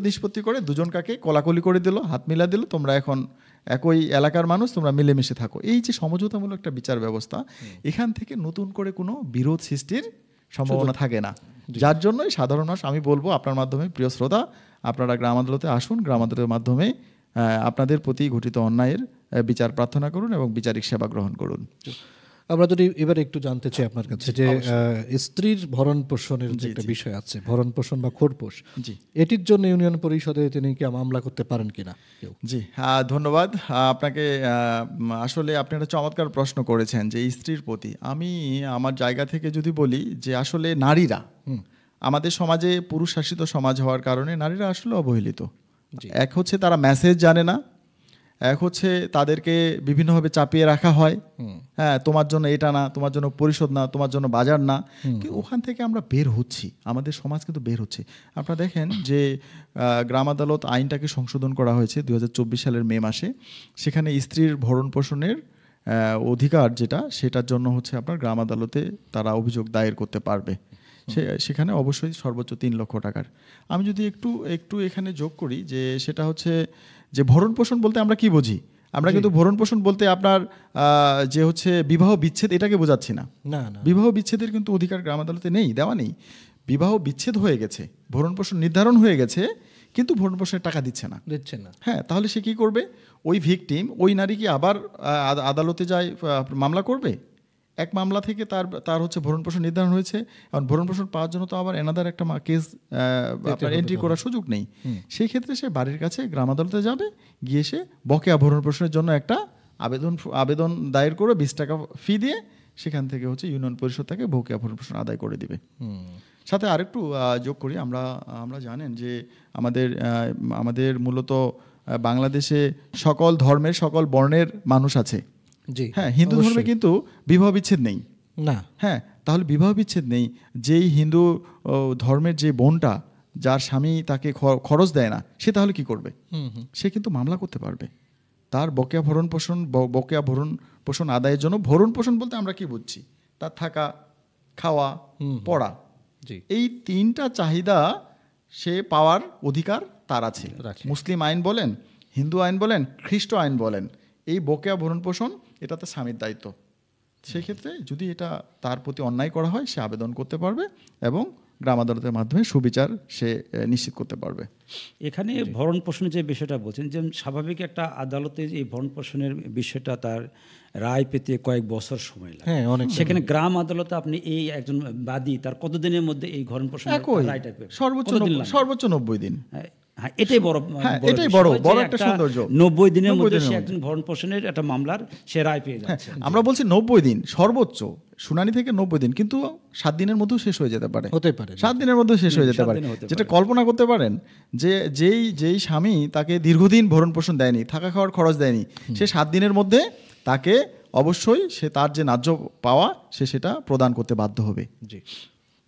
B: নিষ্পত্তি করে দুজন কাকে কোলাকুলি করে দিল, হাত মিলা দিল, তোমরা এখন একই এলাকার মানুষ, তোমরা মিলেমিশে থাকো। এই যে সমঝোতামূলক একটা বিচার ব্যবস্থা, এখান থেকে নতুন করে কোনো বিরোধ সৃষ্টির সম্ভাবনা থাকে না। যার জন্যই সাধারণ মানুষ, আমি বলবো আপনার মাধ্যমে, প্রিয় শ্রোতা, আপনারা গ্রাম আদালতে আসুন, গ্রাম আদালতের মাধ্যমে আপনাদের প্রতি ঘটিত অন্যায়ের বিচার প্রার্থনা করুন এবং বিচারিক সেবা গ্রহণ করুন।
A: আমরা যদি এবার একটু জানতে চাই আপনার কাছে যে স্ত্রীর ভরণ পোষণের যে একটা বিষয় আছে, ভরণ পোষণ বা খোরপোষ, এটির জন্য ইউনিয়ন পরিষদে তিনি কি মামলা করতে পারেন কিনা?
B: জি, ধন্যবাদ আপনাকে। আসলে আপনি একটা চমৎকার প্রশ্ন করেছেন যে স্ত্রীর প্রতি। আমি আমার জায়গা থেকে যদি বলি যে আসলে নারীরা, আমাদের সমাজে পুরুষ শাসিত সমাজ হওয়ার কারণে নারীরা আসলে অবহেলিত। এক হচ্ছে তারা মেসেজ জানে না, এক হচ্ছে তাদেরকে বিভিন্নভাবে চাপিয়ে রাখা হয়। হ্যাঁ, তোমার জন্য এটা না, তোমার জন্য পরিশোধ না, তোমার জন্য বাজার না। ওখান থেকে আমরা বের হচ্ছি, আমাদের সমাজ কিন্তু বের হচ্ছে। আপনারা দেখেন যে গ্রাম আদালত আইনটাকে সংশোধন করা হয়েছে 2024 সালের মে মাসে। সেখানে স্ত্রীর ভরণ পোষণের অধিকার যেটা, সেটার জন্য হচ্ছে আপনার গ্রাম আদালতে তারা অভিযোগ দায়ের করতে পারবে। সেখানে অবশ্যই সর্বোচ্চ 3 লক্ষ টাকার। আমি যদি একটু এখানে যোগ করি যে সেটা হচ্ছে যে ভরণ পোষণ বলতে আমরা কি বুঝি। আমরা কিন্তু ভরণ পোষণ বলতে আপনার যে হচ্ছে বিবাহ বিচ্ছেদ, এটাকে বোঝাচ্ছি না। বিবাহ বিচ্ছেদের কিন্তু অধিকার গ্রাম আদালতে নেই, দেওয়া নেই। বিবাহ বিচ্ছেদ হয়ে গেছে, ভরণ পোষণ নির্ধারণ হয়ে গেছে, কিন্তু ভরণ পোষণের টাকা দিচ্ছে না। হ্যাঁ, তাহলে সে কি করবে? ওই ভিকটিম, ওই নারী কি আবার আদালতে যায় মামলা করবে? এক মামলা থেকে তার হচ্ছে ভরণ পোষণ নির্ধারণ হয়েছে, এখন ভরণ পোষণ পাওয়ার জন্য তো আবার এনাদার একটা কেস আপনার এন্ট্রি করার সুযোগ নেই। সেই ক্ষেত্রে সে বাড়ির কাছে গ্রাম আদালতে যাবে, গিয়ে সে বকেয়া ভরণ পোষণের জন্য একটা আবেদন দায়ের করে 20 টাকা ফি দিয়ে সেখান থেকে হচ্ছে ইউনিয়ন পরিষদ থেকে বকেয়া ভরণ পোষণ আদায় করে দিবে। সাথে আরেকটু যোগ করি, আমরা জানেন যে আমাদের মূলত বাংলাদেশে সকল ধর্মের সকল বর্ণের মানুষ আছে। হ্যাঁ, হিন্দু ধর্মে কিন্তু বিবাহ বিচ্ছেদ নেই না। হ্যাঁ, তাহলে বিবাহ বিচ্ছেদ নেই, যেই হিন্দু ধর্মের যে বোনটা, যার স্বামী তাকে খরচ দেয় না, সে তাহলে কি করবে? সে কিন্তু মামলা করতে পারবে তার বকেয়া ভরণ পোষণ আদায়ের জন্য। ভরণ পোষণ বলতে আমরা কি বুঝছি? তার থাকা, খাওয়া, পড়া, এই 3টা চাহিদা সে পাওয়ার অধিকার তার আছে। মুসলিম আইন বলেন, হিন্দু আইন বলেন, খ্রিস্ট আইন বলেন, এই বকেয়া ভরণ পোষণ এটা তার স্বামীর দায়িত্ব। সেক্ষেত্রে যদি এটা তার প্রতি অন্যায় করা হয়, সে আবেদন করতে পারবে এবং গ্রাম আদালতের মাধ্যমে সুবিচার সে নিশ্চিত করতে পারবে।
C: এখানে ভরণ পোষণের যে বিষয়টা বলছেন, যে স্বাভাবিক একটা আদালতে এই ভরণ পোষণের বিষয়টা তার রায় পেতে কয়েক বছর সময় লাগে। সেখানে গ্রাম আদালতে আপনি এই একজন বাদী তার কতদিনের মধ্যে এই ভরণ পোষণের রায়টা পেবে?
B: সর্বোচ্চ 90 দিন।
C: হ্যাঁ, এটাই বড় একটা সৌন্দর্য। 90 দিনের মধ্যে সে একজন ভরণ পোষণের একটা মামলার সে রায় পেয়ে যাচ্ছে।
B: আমরা বলছি 90 দিন সর্বোচ্চ, শুনানি থেকে 90 দিন, কিন্তু 7 দিনের মধ্যেও শেষ হয়ে যেতে পারে,
A: হতে পারে
B: 7 দিনের মধ্যেও শেষ হয়ে যেতে পারে। যেটা কল্পনা করতে পারেন যে যেই স্বামী তাকে দীর্ঘদিন ভরণ পোষণ দেয়নি, থাকা খাওয়ার খরচ দেয়নি, সে 7 দিনের মধ্যে তাকে অবশ্যই সে তার যে ন্যায্য পাওয়া সে সেটা প্রদান করতে বাধ্য হবে।
A: জি,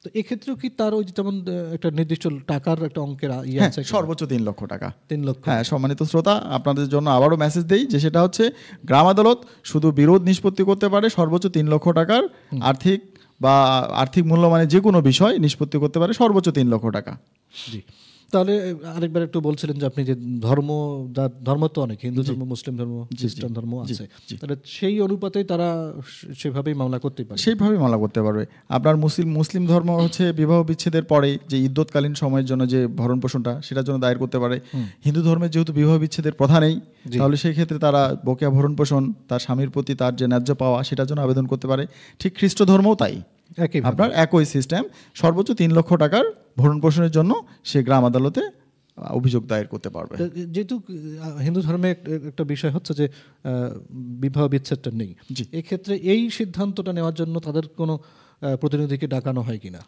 A: তো এক্ষেত্রেও কি তার ওই যেমন একটা নির্দিষ্ট টাকার একটা অঙ্কের আছে?
B: সর্বোচ্চ 3 লক্ষ টাকা।
A: 3 লক্ষ।
B: হ্যাঁ, সম্মানিত শ্রোতা, আপনাদের জন্য আবারও মেসেজ দেই যে সেটা হচ্ছে গ্রাম আদালত শুধু বিরোধ নিষ্পত্তি করতে পারে সর্বোচ্চ 3 লক্ষ টাকার, আর্থিক বা আর্থিক মূল্যমানের যে কোনো বিষয় নিষ্পত্তি করতে পারে সর্বোচ্চ 3 লক্ষ টাকা।
A: জি, তাহলে আরেকবার একটু বলছিলেন যে আপনি যে ধর্ম তো অনেক, হিন্দু ধর্ম, মুসলিম ধর্ম, খ্রিস্টান ধর্ম আছে, তাহলে সেই অনুপাতেই তারা সেভাবেই মামলা করতে পারে,
B: সেইভাবেই মামলা করতে পারবে। আপনার মুসলিম ধর্ম হচ্ছে বিবাহ বিচ্ছেদের পরে যে ইদ্যৎকালীন সময়ের জন্য যে ভরণ পোষণটা সেটার জন্য দায়ের করতে পারে। হিন্দু ধর্মের যেহেতু বিবাহ বিচ্ছেদের প্রথা নেই, তাহলে সেই ক্ষেত্রে তারা বকেয়া ভরণ পোষণ, তার স্বামীর প্রতি তার যে ন্যায্য পাওয়া সেটার জন্য আবেদন করতে পারে। ঠিক খ্রিস্ট ধর্মও তাই, আপনার একই সিস্টেম, সর্বোচ্চ 3 লক্ষ টাকার ভরণ পোষণের জন্য সে গ্রাম আদালতে অভিযোগ দায়ের করতে পারবে।
A: যেহেতু হিন্দু ধর্মে একটা বিষয় হচ্ছে যে বিবাহ বিচ্ছেদটা নেই, এক্ষেত্রে এই সিদ্ধান্তটা নেওয়ার জন্য তাদের কোনো প্রতিনিধিকে ডাকানো হয় কিনা?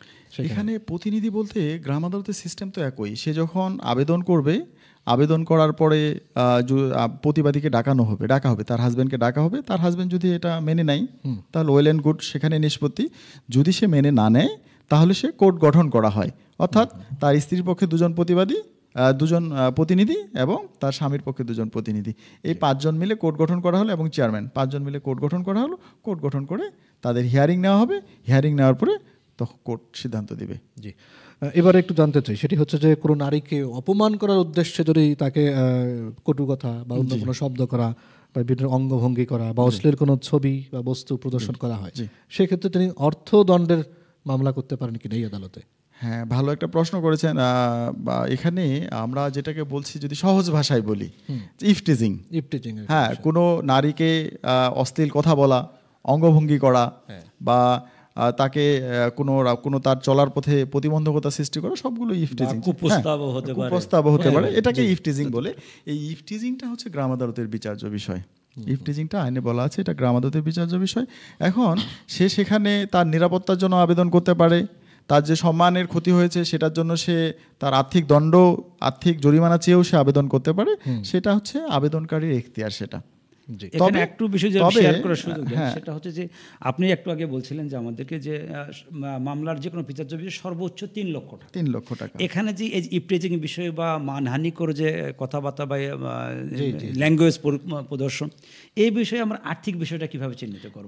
B: এখানে প্রতিনিধি বলতে গ্রাম আদালতের সিস্টেম তো একই। সে যখন আবেদন করবে, আবেদন করার পরে প্রতিবাদীকে ডাকা হবে, তার হাজব্যান্ডকে ডাকা হবে। তার হাজব্যান্ড যদি এটা মেনে নেয় তাহলে ওয়েল অ্যান্ড গুড, সেখানে নিষ্পত্তি। যদি সে মেনে না নেয় তাহলে সে কোর্ট গঠন করা হয়, অর্থাৎ তার স্ত্রীর পক্ষে 2 প্রতিনিধি এবং তার স্বামীর পক্ষে 2 প্রতিনিধি, এই 5 জন মিলে কোর্ট গঠন করা হলো, এবং চেয়ারম্যান 5 জন মিলে কোর্ট গঠন করা হলো। কোর্ট গঠন করে তাদের হিয়ারিং নেওয়া হবে, হিয়ারিং নেওয়ার পরে তখন কোর্ট সিদ্ধান্ত দিবে।
A: জি, এবার একটু জানতে চাই, সেটি হচ্ছে যে কোনো নারীকে অপমান করার উদ্দেশ্যে যদি তাকে কটু কথা বা অন্য কোনো শব্দ করা বা বিভিন্ন অঙ্গভঙ্গি করা বা অশ্লীল কোনো ছবি বা বস্তু প্রদর্শন করা হয়, সেক্ষেত্রে তিনি অর্থদণ্ডের মামলা করতে পারেন কিনা এই আদালতে?
B: হ্যাঁ, ভালো একটা প্রশ্ন করেছেন। এখানে আমরা যেটাকে বলছি, যদি সহজ ভাষায় বলি, ইফটিজিং। হ্যাঁ, কোনো নারীকে অশ্লীল কথা বলা, অঙ্গভঙ্গি করা বা তাকে কোনো তার চলার পথে প্রতিবন্ধকতা সৃষ্টি করা, সবগুলো ইফটিজিং, কুপ্রস্তাবও হতে পারে। এটাকে ইফটিজিং বলে। এই ইফটিজিংটা হচ্ছে গ্রাম আদালতের বিচার্য বিষয়। ইফটিজিংটা আইনে বলা আছে, এটা গ্রাম আদালতের বিচার্য বিষয়। এখন সে সেখানে তার নিরাপত্তার জন্য আবেদন করতে পারে, তার যে সম্মানের ক্ষতি হয়েছে সেটার জন্য সে তার আর্থিক জরিমানা চেয়েও সে আবেদন করতে পারে। সেটা হচ্ছে আবেদনকারীর এখতিয়ার। সেটা
C: এখানে একটু বিষয় যে শেয়ার করার সুযোগ দেন, সেটা হচ্ছে যে আপনি একটু আগে বলছিলেন যে আমাদেরকে যে মামলার যে কোনো বিচার্য বিষয় সর্বোচ্চ 3 লক্ষ টাকা।
B: 3 লক্ষ টাকা।
C: এখানে যে এই ইফটিজিং বিষয় বা মানহানি করে যে কথাবার্তা বা ল্যাঙ্গুয়েজ প্রদর্শন, এই বিষয়ে আমরা আর্থিক বিষয়টা কিভাবে চিহ্নিত করব?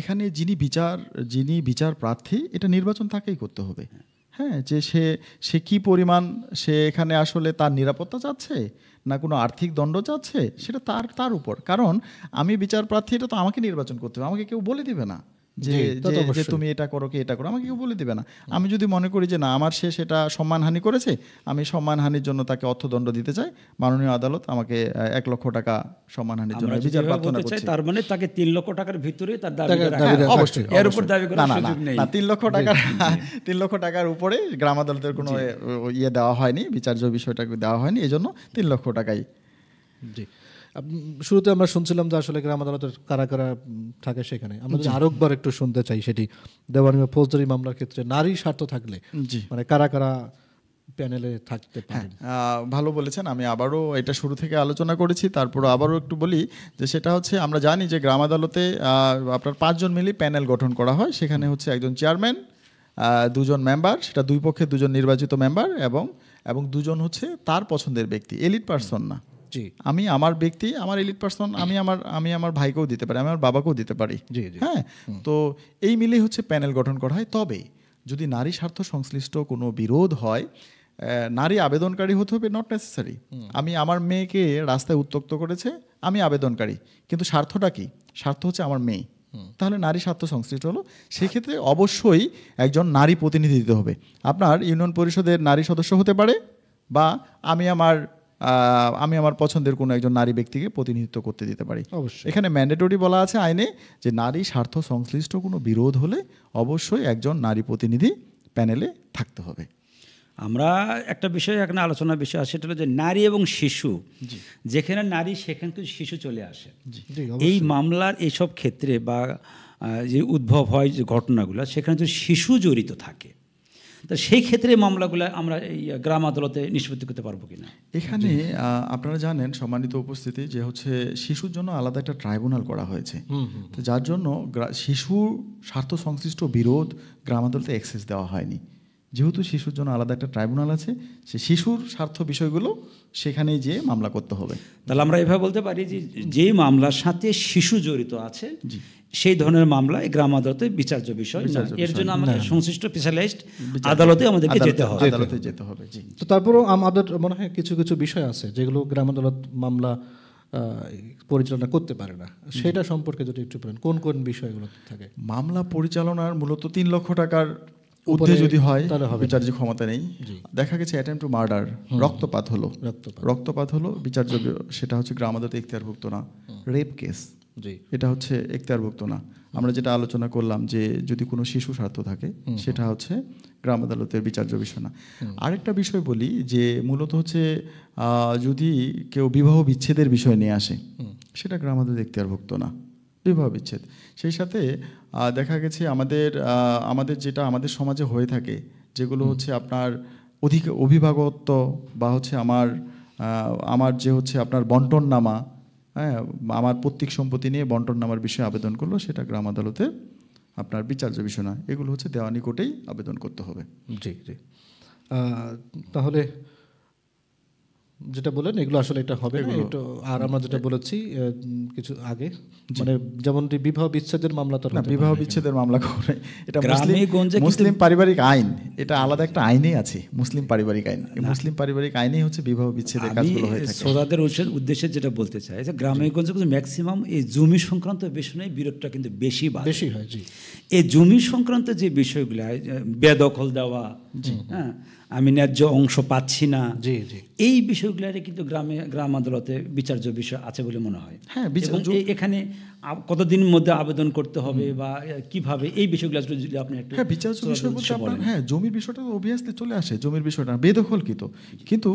B: এখানে যিনি বিচার প্রার্থী, এটা নির্বাচন তাকেই করতে হবে। হ্যাঁ, যে সে কি পরিমাণ সে এখানে আসলে তার নিরাপত্তা চাচ্ছে না কোনো আর্থিক দণ্ড চাচ্ছে, সেটা তার উপর। কারণ আমি বিচার প্রার্থী, এটা তো আমাকে নির্বাচন করতে হবে, আমাকে কেউ বলে দিবে না যে তুমি এটা করো কি এটা করো, আমাকে কেউ বলে দিবে না। আমি যদি মনে করি যে না, আমার সেটা সম্মানহানি করেছে, আমি সম্মানহানির জন্য তাকে অর্থদণ্ড দিতে চাই, মাননীয় আদালত আমাকে 1 লক্ষ টাকা সম্মানহানির জন্য বিচার প্রার্থনা করছে।
C: তার মানে তাকে 3 লক্ষ টাকার ভিতরে তার দাবি
B: অবশ্যই, এর উপর দাবি করার সুযোগ নেই। না, 3 লক্ষ টাকার উপরে গ্রাম আদালতের কোনো দেওয়া হয়নি, বিচার্য বিষয়টা দেওয়া হয়নি, এই জন্য 3 লক্ষ টাকাই।
A: জি, শুরুতে আমরা শুনছিলাম যে আসলে গ্রাম আদালতের কারা কারা থাকে সেখানে। আমরা যদি আরো একবার একটু শুনতে চাই, সেটি দেওয়ানি বা ফৌজদারি মামলার ক্ষেত্রে নারী স্বার্থ থাকলে মানে কারা কারা প্যানেলে থাকতে পারেন?
B: ভালো বলেছেন। আমি আবারও এটা শুরু থেকে আলোচনা করেছি, তারপর আবারও একটু বলি যে সেটা হচ্ছে, আমরা জানি যে গ্রাম আদালতে আপনার 5 জন মিলে প্যানেল গঠন করা হয়। সেখানে হচ্ছে একজন চেয়ারম্যান, 2 জন মেম্বার, সেটা 2 পক্ষে 2 জন নির্বাচিত মেম্বার, এবং 2 জন হচ্ছে তার পছন্দের ব্যক্তি, এলিট পারসন না। আমি আমার ব্যক্তি, আমার এলিট পারসন, আমি আমার ভাইকেও দিতে পারি, আমি আমার বাবাকেও দিতে পারি। হ্যাঁ, তো এই মিলেই হচ্ছে প্যানেল গঠন করা হয়। তবে যদি নারী স্বার্থ সংশ্লিষ্ট কোনো বিরোধ হয়, নারী আবেদনকারী হতে হবে, নট নেসেসারি। আমি আমার মেয়েকে রাস্তায় উত্ত্যক্ত করেছে, আমি আবেদনকারী, কিন্তু স্বার্থটা কি? স্বার্থ হচ্ছে আমার মেয়ে, তাহলে নারী স্বার্থ সংশ্লিষ্ট হলো। সেক্ষেত্রে অবশ্যই একজন নারী প্রতিনিধি দিতে হবে। আপনার ইউনিয়ন পরিষদের নারী সদস্য হতে পারে, বা আমি আমার পছন্দের কোনো একজন নারী ব্যক্তিকে প্রতিনিধিত্ব করতে দিতে পারি। এখানে ম্যান্ডেটরি বলা আছে আইনে যে নারী স্বার্থ সংশ্লিষ্ট কোনো বিরোধ হলে অবশ্যই একজন নারী প্রতিনিধি প্যানেলে থাকতে হবে।
C: আমরা একটা বিষয় এখানে আলোচনার বিষয় আছে, সেটা হলো যে নারী এবং শিশু। যেখানে নারী সেখানে কিন্তু শিশু চলে আসে। এই মামলার এইসব ক্ষেত্রে বা যে উদ্ভব হয় যে ঘটনাগুলো, সেখানে যদি শিশু জড়িত থাকে, তা সেই ক্ষেত্রে মামলাগুলো আমরা এই গ্রাম আদালতে নিষ্পত্তি করতে পারবো কিনা?
B: এখানে আপনারা জানেন সম্মানিত উপস্থিতি যে হচ্ছে শিশুর জন্য আলাদা একটা ট্রাইব্যুনাল করা হয়েছে, তো যার জন্য শিশুর স্বার্থ সংশ্লিষ্ট বিরোধ গ্রাম আদালতে অ্যাক্সেস দেওয়া হয়নি। যেহেতু শিশুর জন্য আলাদা একটা ট্রাইব্যুনাল আছে, সে শিশুর স্বার্থ বিষয়গুলো সেখানেই যেয়ে মামলা করতে হবে।
C: তাহলে আমরা এভাবে বলতে পারি যে যে মামলার সাথে শিশু জড়িত আছে সেই ধরনের মামলা এই গ্রাম আদালতে বিচার্য বিষয় না, এর জন্য আমাদের সংশ্লিষ্ট স্পেশালাইজড আদালতে আমাদেরকে যেতে হবে।
A: তো তারপরেও আমাদের মনে হয় কিছু কিছু বিষয় আছে যেগুলো গ্রাম আদালত মামলা পরিচালনা করতে পারে না, সেটা সম্পর্কে যদি একটু বলেন কোন কোন বিষয়গুলো থাকে?
B: মামলা পরিচালনার মূলত 3 লক্ষ টাকার ঊর্ধ্বে যদি হয় বিচার্য ক্ষমতা নেই। দেখা গেছে অ্যাটেম্প টু মার্ডার, রক্তপাত হলো বিচার্য, সেটা হচ্ছে গ্রাম আদালতে এখতিয়ারভুক্ত না। রেপ কেস, এটা হচ্ছে এখতিয়ারভুক্ত না। আমরা যেটা আলোচনা করলাম যে যদি কোনো শিশু স্বার্থ থাকে, সেটা হচ্ছে গ্রাম আদালতের বিচার্য বিষয় না। আরেকটা বিষয় বলি যে মূলত হচ্ছে যদি কেউ বিবাহ বিচ্ছেদের বিষয় নিয়ে আসে, সেটা গ্রাম আদালত এখতিয়ারভুক্ত না, বিবাহ বিচ্ছেদ। সেই সাথে দেখা গেছে আমাদের যেটা আমাদের সমাজে হয়ে থাকে, যেগুলো হচ্ছে আপনার অভিভাবকত্ব বা হচ্ছে আমার যে হচ্ছে আপনার বন্টননামা, হ্যাঁ, আমার পৈতৃক সম্পত্তি নিয়ে বন্টননামার বিষয়ে আবেদন করলো, সেটা গ্রাম আদালতে আপনার বিচার্য বিষয় না, এগুলো হচ্ছে দেওয়ানি কোর্টেই আবেদন করতে হবে।
A: জি জি। তাহলে যেটা বলেন এগুলো আসলে এটা হবে না। আর আমরা যেটা বলেছি কিছু আগে, মানে যেমন বিবাহ বিচ্ছেদের মামলা, তো
B: বিবাহ বিচ্ছেদের মামলা করে এটা মুসলিম পারিবারিক আইন, এটা আলাদা একটা আইনেই আছে, মুসলিম পারিবারিক আইন। মুসলিম পারিবারিক আইনেই হচ্ছে বিবাহ বিচ্ছেদের কাজগুলো হয়ে থাকে।
C: শ্রোতাদের উদ্দেশ্যে যেটা বলতে চাই যে গ্রামে গঞ্জে কিন্তু ম্যাক্সিমাম এই জমি সংক্রান্ত বিষয় নিয়ে বিরোধটা কিন্তু বেশি হয়। জি, এই জমি সংক্রান্ত যে বিষয়গুলো, বেদখল দেওয়া, হ্যাঁ, আমি ন্যায্য অংশ পাচ্ছি না, এই বিষয়গুলো কিন্তু গ্রাম আদালতে বিচার্য বিষয় আছে বলে মনে হয়।
B: হ্যাঁ,
C: এখানে কতদিনের মধ্যে আবেদন করতে হবে বা কিভাবে, এই বিষয়গুলো যদি আপনি একটু।
B: হ্যাঁ, বিচার্য বিষয় বলতে আপনার, হ্যাঁ, জমির বিষয়টা তো অবভিয়াসলি চলে আসে, জমির বিষয়টা বেদখলকৃত। কিন্তু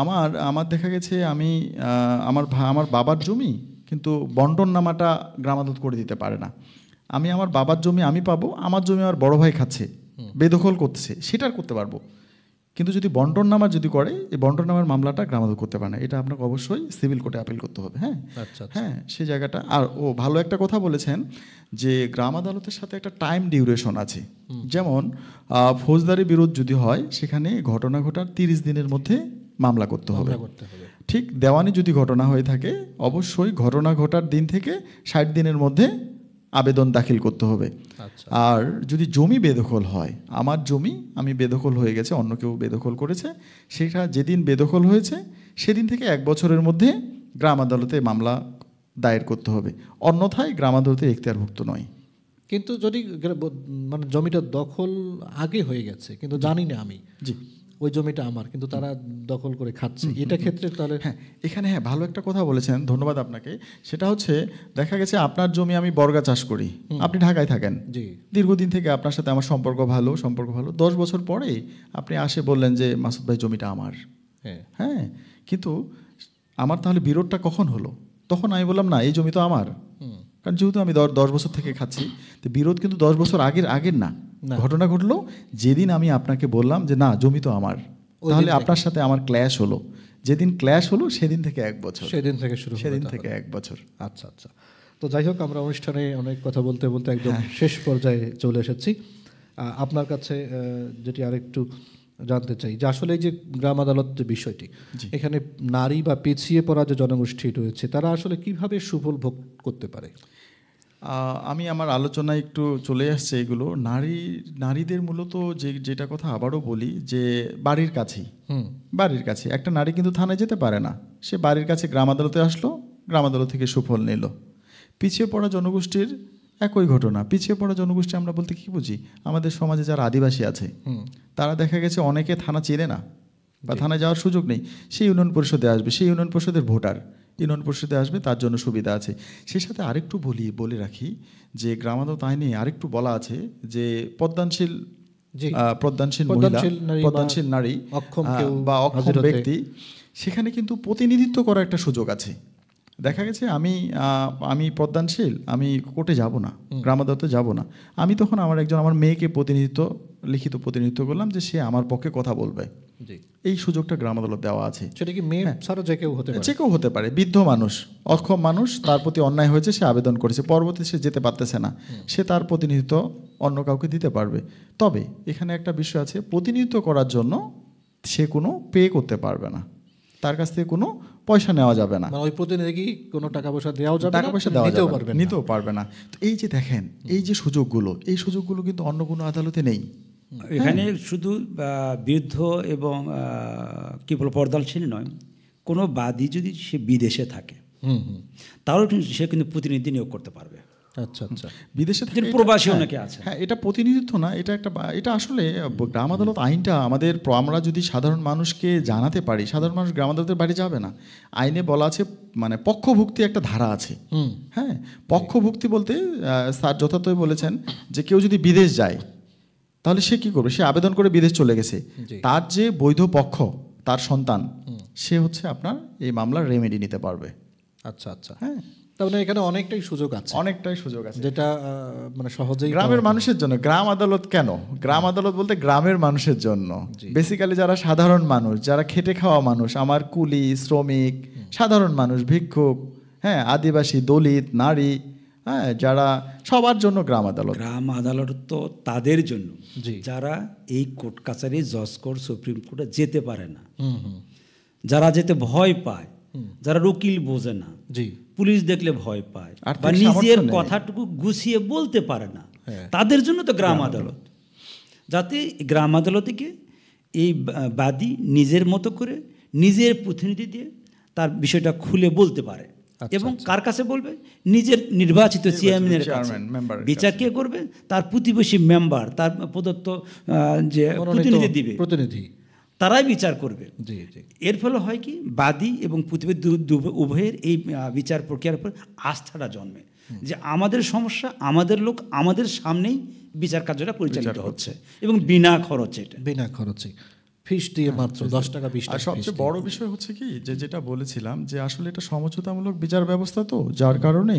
B: আমার দেখা গেছে আমার বাবার জমি, কিন্তু বন্টননামাটা গ্রাম আদালত করে দিতে পারে না। আমার বাবার জমি আমি পাবো, আমার জমি আমার বড় ভাই খাচ্ছে, বেদখল করতেছে, সেটা করতে পারবো। কিন্তু যদি বন্টননামা যদি করে, এই বন্টননামার মামলাটা গ্রাম আদালত করতে পারে না, এটা আপনাকে অবশ্যই সিভিল কোর্টে আপিল করতে হবে। হ্যাঁ, হ্যাঁ, সেই জায়গাটা। আর ভালো একটা কথা বলেছেন যে গ্রাম আদালতের সাথে একটা টাইম ডিউরেশন আছে। যেমন ফৌজদারি বিরোধ যদি হয়, সেখানে ঘটনা ঘটার 30 দিনের মধ্যে মামলা করতে হবে। ঠিক দেওয়ানি যদি ঘটনা হয়ে থাকে, অবশ্যই ঘটনা ঘটার দিন থেকে 60 দিনের মধ্যে আবেদন দাখিল করতে হবে। আর যদি জমি বেদখল হয়, আমার জমি আমি বেদখল হয়ে গেছে, অন্য কেউ বেদখল করেছে, সেটা যেদিন বেদখল হয়েছে সেদিন থেকে 1 বছরের মধ্যে গ্রাম আদালতে মামলা দায়ের করতে হবে, অন্যথায় গ্রাম আদালতে এখতিয়ারভুক্ত নয়।
A: কিন্তু যদি মানে জমিটা দখল আগে হয়ে গেছে, কিন্তু জানি না আমি, জি, ওই জমিটা আমার, কিন্তু তারা দখল করে খাচ্ছে, এটা ক্ষেত্রে তাহলে?
B: হ্যাঁ, এখানে হ্যাঁ ভালো একটা কথা বলেছেন, ধন্যবাদ আপনাকে। সেটা হচ্ছে দেখা গেছে আপনার জমি আমি বর্গা চাষ করি, আপনি ঢাকায় থাকেন, দীর্ঘদিন থেকে আপনার সাথে আমার সম্পর্ক ভালো, 10 বছর পরে আপনি বললেন যে মাসুদ ভাই জমিটা আমার। হ্যাঁ, কিন্তু আমার তাহলে বিরোধটা কখন হলো? তখন আমি বললাম না, এই জমি তো আমার, কারণ যেহেতু আমি 10 বছর থেকে খাচ্ছি। তো বিরোধ কিন্তু 10 বছর আগের না, ঘটনা ঘটলো যেদিন আমি আপনাকে বললাম যে না জমি তো আমার, তাহলে আপনার সাথে আমার ক্ল্যাশ হলো, যেদিন ক্ল্যাশ হলো সেদিন থেকে 1 বছর, সেদিন থেকে 1 বছর।
A: আচ্ছা আচ্ছা। তো যাই হোক, আমরা অনুষ্ঠানে অনেক কথা বলতে বলতে একদম শেষ পর্যায়ে চলে এসেছি। আপনার কাছে যেটি আরেকটু জানতে চাই যে আসলে এই যে গ্রাম আদালত যে বিষয়টি, এখানে নারী বা পিছিয়ে পড়া যে জনগোষ্ঠী রয়েছে, তারা আসলে কিভাবে সুফল ভোগ করতে পারে?
B: আমি আমার আলোচনায় একটু চলে আসছে এগুলো। নারীদের মূলত যেটা কথা আবারও বলি যে বাড়ির কাছে একটা নারী কিন্তু থানায় যেতে পারে না, সে বাড়ির কাছে গ্রাম আদালতে আসলো, গ্রাম আদালত থেকে সুফল নিল। পিছিয়ে পড়া জনগোষ্ঠীর একই ঘটনা। পিছিয়ে পড়া জনগোষ্ঠী আমরা বলতে কি বুঝি? আমাদের সমাজে যারা আদিবাসী আছে, তারা দেখা গেছে অনেকে থানা চেনে না বা থানায় যাওয়ার সুযোগ নেই, সেই ইউনিয়ন পরিষদে আসবে, সেই ইউনিয়ন পরিষদের ভোটার ইউনিয়ন পরিষদে আসবে, তার জন্য সুবিধা আছে। সেই সাথে আরেকটু বলে রাখি যে গ্রাম আদালত আইনে আরেকটু বলা আছে যে পদ্মানশীল নারী বা অক্ষম ব্যক্তি, সেখানে কিন্তু প্রতিনিধিত্ব করার একটা সুযোগ আছে। দেখা গেছে আমি পদ্মানশীল, আমি কোর্টে যাব না, গ্রাম আদালতে যাব না, আমি তখন আমার মেয়েকে লিখিত প্রতিনিধিত্ব করলাম যে সে আমার পক্ষে কথা বলবে। এই সুযোগটা গ্রাম আদালত দেওয়া আছে।
A: সেটা কি মেয়ে ছাড়া যে কেউ
B: হতে পারে, বৃদ্ধ মানুষ, অক্ষম মানুষ, তার প্রতি অন্যায় হয়েছে, সে আবেদন করেছে, পরবর্তী সে যেতে পারতেছে না, সে তার প্রতিনিধিত্ব অন্য কাউকে দিতে পারবে। তবে এখানে একটা বিষয় আছে, প্রতিনিধিত্ব করার জন্য সে কোনো পে করতে পারবে না, তার কাছ থেকে কোনো পয়সা নেওয়া যাবে না,
A: ওই প্রতিনিধিকে কোনো টাকা পয়সা দেওয়া যাবে না,
B: টাকা পয়সা নিতেও পারবে না। তো এই যে দেখেন, এই যে সুযোগগুলো কিন্তু অন্য কোনো আদালতে নেই।
C: এখানে শুধু বৃদ্ধ এবং কি বলবো পর্দালশীল নয়, কোনো বাদী যদি সে বিদেশে থাকে তাহলে সে কিন্তু প্রতিনিধি নিয়োগ করতে পারবে।
A: আচ্ছা আচ্ছা,
C: বিদেশে থেকে প্রবাসী অনেকে আছে।
B: হ্যাঁ, এটা প্রতিনিধিত্ব না, এটা আসলে গ্রাম আদালত আইনটা আমরা যদি সাধারণ মানুষকে জানাতে পারি, সাধারণ মানুষ গ্রাম আদালতের বাড়ি যাবে না। আইনে বলা আছে, মানে পক্ষভুক্তি একটা ধারা আছে। হ্যাঁ, পক্ষভুক্তি বলতে স্যার যথার্থই বলেছেন যে কেউ যদি বিদেশ যায় তাহলে সে কি করবে? সে আবেদন করে বিদেশ চলে গেছে, তার যে বৈধ পক্ষ, তার সন্তান, সে হচ্ছে আপনার এই মামলার রেমেডি নিতে পারবে।
A: আচ্ছা আচ্ছা, হ্যাঁ, তাহলে এখানে অনেকটাই সুযোগ আছে, যেটা মানে সহজেই
B: গ্রামের মানুষের জন্য। গ্রাম আদালত কেন? গ্রাম আদালত বলতে গ্রামের মানুষের জন্য, বেসিক্যালি যারা সাধারণ মানুষ, যারা খেটে খাওয়া মানুষ, আমার কুলি, শ্রমিক, সাধারণ মানুষ, ভিক্ষুক, হ্যাঁ, আদিবাসী, দলিত, নারী, হ্যাঁ, যারা, সবার জন্য গ্রাম আদালত
C: তো তাদের জন্য যারা এই কোর্ট কাছারি, জজ কোর্ট, সুপ্রিম কোর্টে যেতে পারে না, যারা যেতে ভয় পায়, যারা উকিল বোঝে না, পুলিশ দেখলে ভয় পায়, বা নিজের কথাটুকু গুছিয়ে বলতে পারে না, তাদের জন্য তো গ্রাম আদালত। যাতে গ্রাম আদালতে এই বাদী নিজের মতো করে নিজের প্রতিনিধি দিয়ে তার বিষয়টা খুলে বলতে পারে। এবং কার কাছে বলবে? নিজের নির্বাচিত চেয়ারম্যানের কাছে। বিচার কে করবে? তার প্রতিবেশী মেম্বার, তার প্রদত্ত যে প্রতিনিধি, তারাই বিচার করবে। এর ফলে হয় কি, বাদী এবং প্রতিবেদী উভয়ের এই বিচার প্রক্রিয়ার উপর আস্থাটা জন্মে, যে আমাদের সমস্যা, আমাদের লোক, আমাদের সামনেই বিচার কার্যটা পরিচালিত হচ্ছে, এবং বিনা খরচে
A: ফিস দিয়ে মাত্র 10 টাকা 20 টাকা।
B: আর সবচেয়ে বড় বিষয় হচ্ছে কি, যেটা বলেছিলাম, যে আসলে এটা সমঝোতামূলক বিচার ব্যবস্থা, তো যার কারণে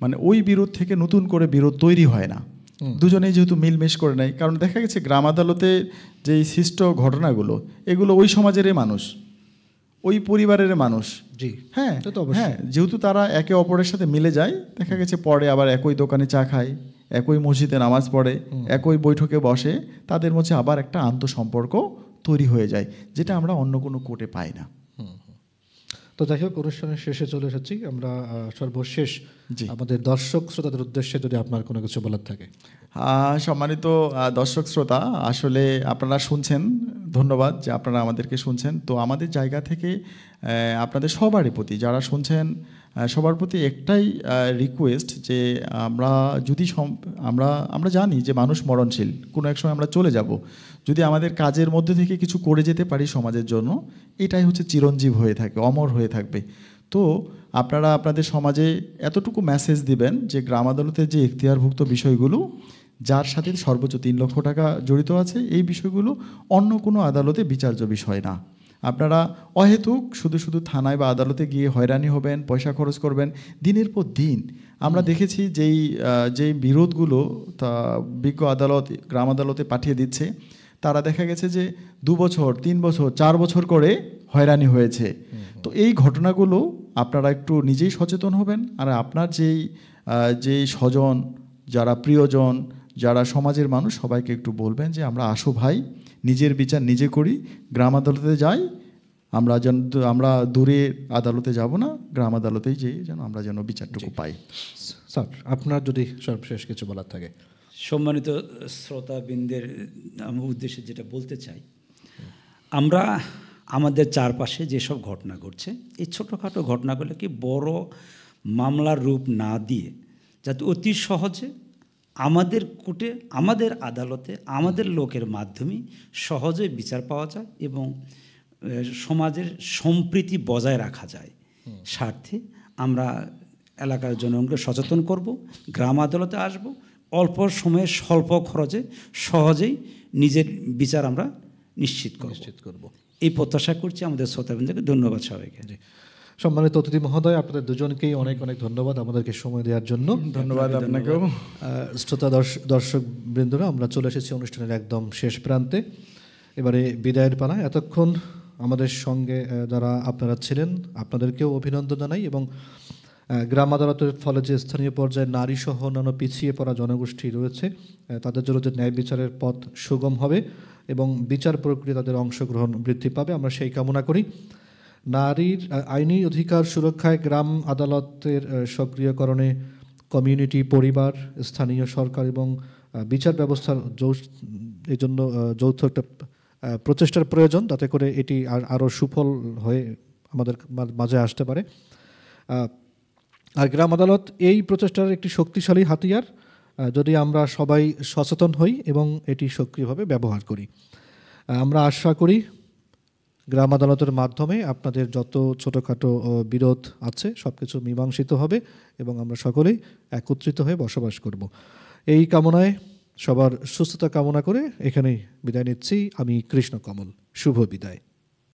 B: মানে ওই বিরোধ থেকে নতুন করে বিরোধ তৈরি হয় না, দুজনেই যেহেতু মিলমেশ করে নেয়। কারণ দেখা গেছে গ্রাম আদালতে যে সৃষ্ট ঘটনাগুলো, এগুলো ওই সমাজের মানুষ, ওই পরিবারের মানুষ, হ্যাঁ, যেহেতু তারা একে অপরের সাথে মিলে যায়, দেখা গেছে পরে আবার একই দোকানে চা খায়, একই মসজিদে নামাজ পড়ে, একই বৈঠকে বসে, তাদের মধ্যে আবার একটা আন্তঃসম্পর্ক তৈরি হয়ে যায়, যেটা আমরা অন্য কোনো কোর্টে পাই না।
A: তো যাই হোক, অনুষ্ঠানের শেষে চলে এসেছি আমরা। সর্বশেষ আমাদের দর্শক শ্রোতাদের উদ্দেশ্যে যদি আপনার কোনো কিছু বলার থাকে।
B: সম্মানিত দর্শক শ্রোতা, আসলে আপনারা শুনছেন, ধন্যবাদ যে আপনারা আমাদেরকে শুনছেন। তো আমাদের জায়গা থেকে আপনাদের সবারই প্রতি, যারা শুনছেন, সবার প্রতি একটাই রিকোয়েস্ট, যে আমরা জানি যে মানুষ মরণশীল, কোনো এক সময় আমরা চলে যাব। যদি আমাদের কাজের মধ্যে থেকে কিছু করে যেতে পারি সমাজের জন্য, এটাই হচ্ছে চিরঞ্জীব হয়ে থাকে, অমর হয়ে থাকবে। তো আপনারা আপনাদের সমাজে এতটুকু মেসেজ দিবেন যে গ্রাম আদালতের যে এখতিয়ারভুক্ত বিষয়গুলো, যার সাথে সর্বোচ্চ 3 লক্ষ টাকা জড়িত আছে, এই বিষয়গুলো অন্য কোনো আদালতে বিচার্য বিষয় না। আপনারা অহেতুক শুধু থানায় বা আদালতে গিয়ে হয়রানি হবেন, পয়সা খরচ করবেন দিনের পর দিন। আমরা দেখেছি যেই বিরোধগুলো তা বিজ্ঞ আদালত গ্রাম আদালতে পাঠিয়ে দিচ্ছে, তারা দেখা গেছে যে 2 বছর, 3 বছর, 4 বছর করে হয়রানি হয়েছে। তো এই ঘটনাগুলো আপনারা একটু নিজেই সচেতন হবেন, আর আপনার যেই স্বজন, যারা প্রিয়জন, যারা সমাজের মানুষ, সবাইকে একটু বলবেন যে আমরা আসো ভাই, নিজের বিচার নিজে করি, গ্রাম আদালতে যাই, আমরা দূরে আদালতে যাব না, গ্রাম আদালতেই যেন আমরা বিচারটুকু পাই।
A: স্যার, আপনার যদি সর্বশেষ কিছু বলার থাকে।
C: সম্মানিত শ্রোতাবৃন্দের উদ্দেশ্যে যেটা বলতে চাই, আমরা আমাদের চারপাশে যেসব ঘটনা ঘটছে, এই ছোটোখাটো ঘটনাগুলোকে বড় মামলার রূপ না দিয়ে, যাতে অতি সহজে আমাদের কোর্টে, আমাদের আদালতে, আমাদের লোকের মাধ্যমে সহজে বিচার পাওয়া যায় এবং সমাজের সম্প্রীতি বজায় রাখা যায়, স্বার্থে আমরা এলাকার জনগণকে সচেতন করব, গ্রাম আদালতে আসব, অল্প সময়ে স্বল্প খরচে সহজেই নিজের বিচার আমরা নিশ্চিত করব। এই প্রত্যাশা করছি আমাদের শ্রোতাবৃন্দকে। ধন্যবাদ সবাইকে।
A: সম্মানিত অতিথি মহোদয়, আপনাদের দুজনকেই অনেক অনেক ধন্যবাদ আমাদেরকে সময় দেওয়ার জন্য।
B: ধন্যবাদ আপনাকেও।
A: শ্রোতা দর্শক বৃন্দরা, আমরা চলে এসেছি অনুষ্ঠানের একদম শেষ প্রান্তে। এবারে বিদায়ের পালা। এতক্ষণ আমাদের সঙ্গে যারা আপনারা ছিলেন আপনাদেরকেও অভিনন্দন জানাই, এবং গ্রাম আদালতের ফলে যে স্থানীয় পর্যায়ে নারী সহ অন্যান্য পিছিয়ে পড়া জনগোষ্ঠী রয়েছে তাদের জন্য যে ন্যায় বিচারের পথ সুগম হবে এবং বিচার প্রক্রিয়া তাদের অংশগ্রহণ বৃদ্ধি পাবে, আমরা সেই কামনা করি। নারীর আইনি অধিকার সুরক্ষায় গ্রাম আদালতের সক্রিয়করণে কমিউনিটি, পরিবার, স্থানীয় সরকার এবং বিচার ব্যবস্থার এই জন্য যৌথ একটা প্রচেষ্টার প্রয়োজন, যাতে করে এটি আরও সুফল হয়ে আমাদের মাঝে আসতে পারে। আর গ্রাম আদালত এই প্রচেষ্টার একটি শক্তিশালী হাতিয়ার, যদি আমরা সবাই সচেতন হই এবং এটি সক্রিয়ভাবে ব্যবহার করি। আমরা আশা করি গ্রাম আদালতের মাধ্যমে আপনাদের যত ছোটোখাটো বিরোধ আছে সব কিছু মীমাংসিত হবে এবং আমরা সকলেই একত্রিত হয়ে বসবাস করব। এই কামনায় সবার সুস্থতা কামনা করে এখানেই বিদায় নিচ্ছি। আমি কৃষ্ণ কমল। শুভ বিদায়।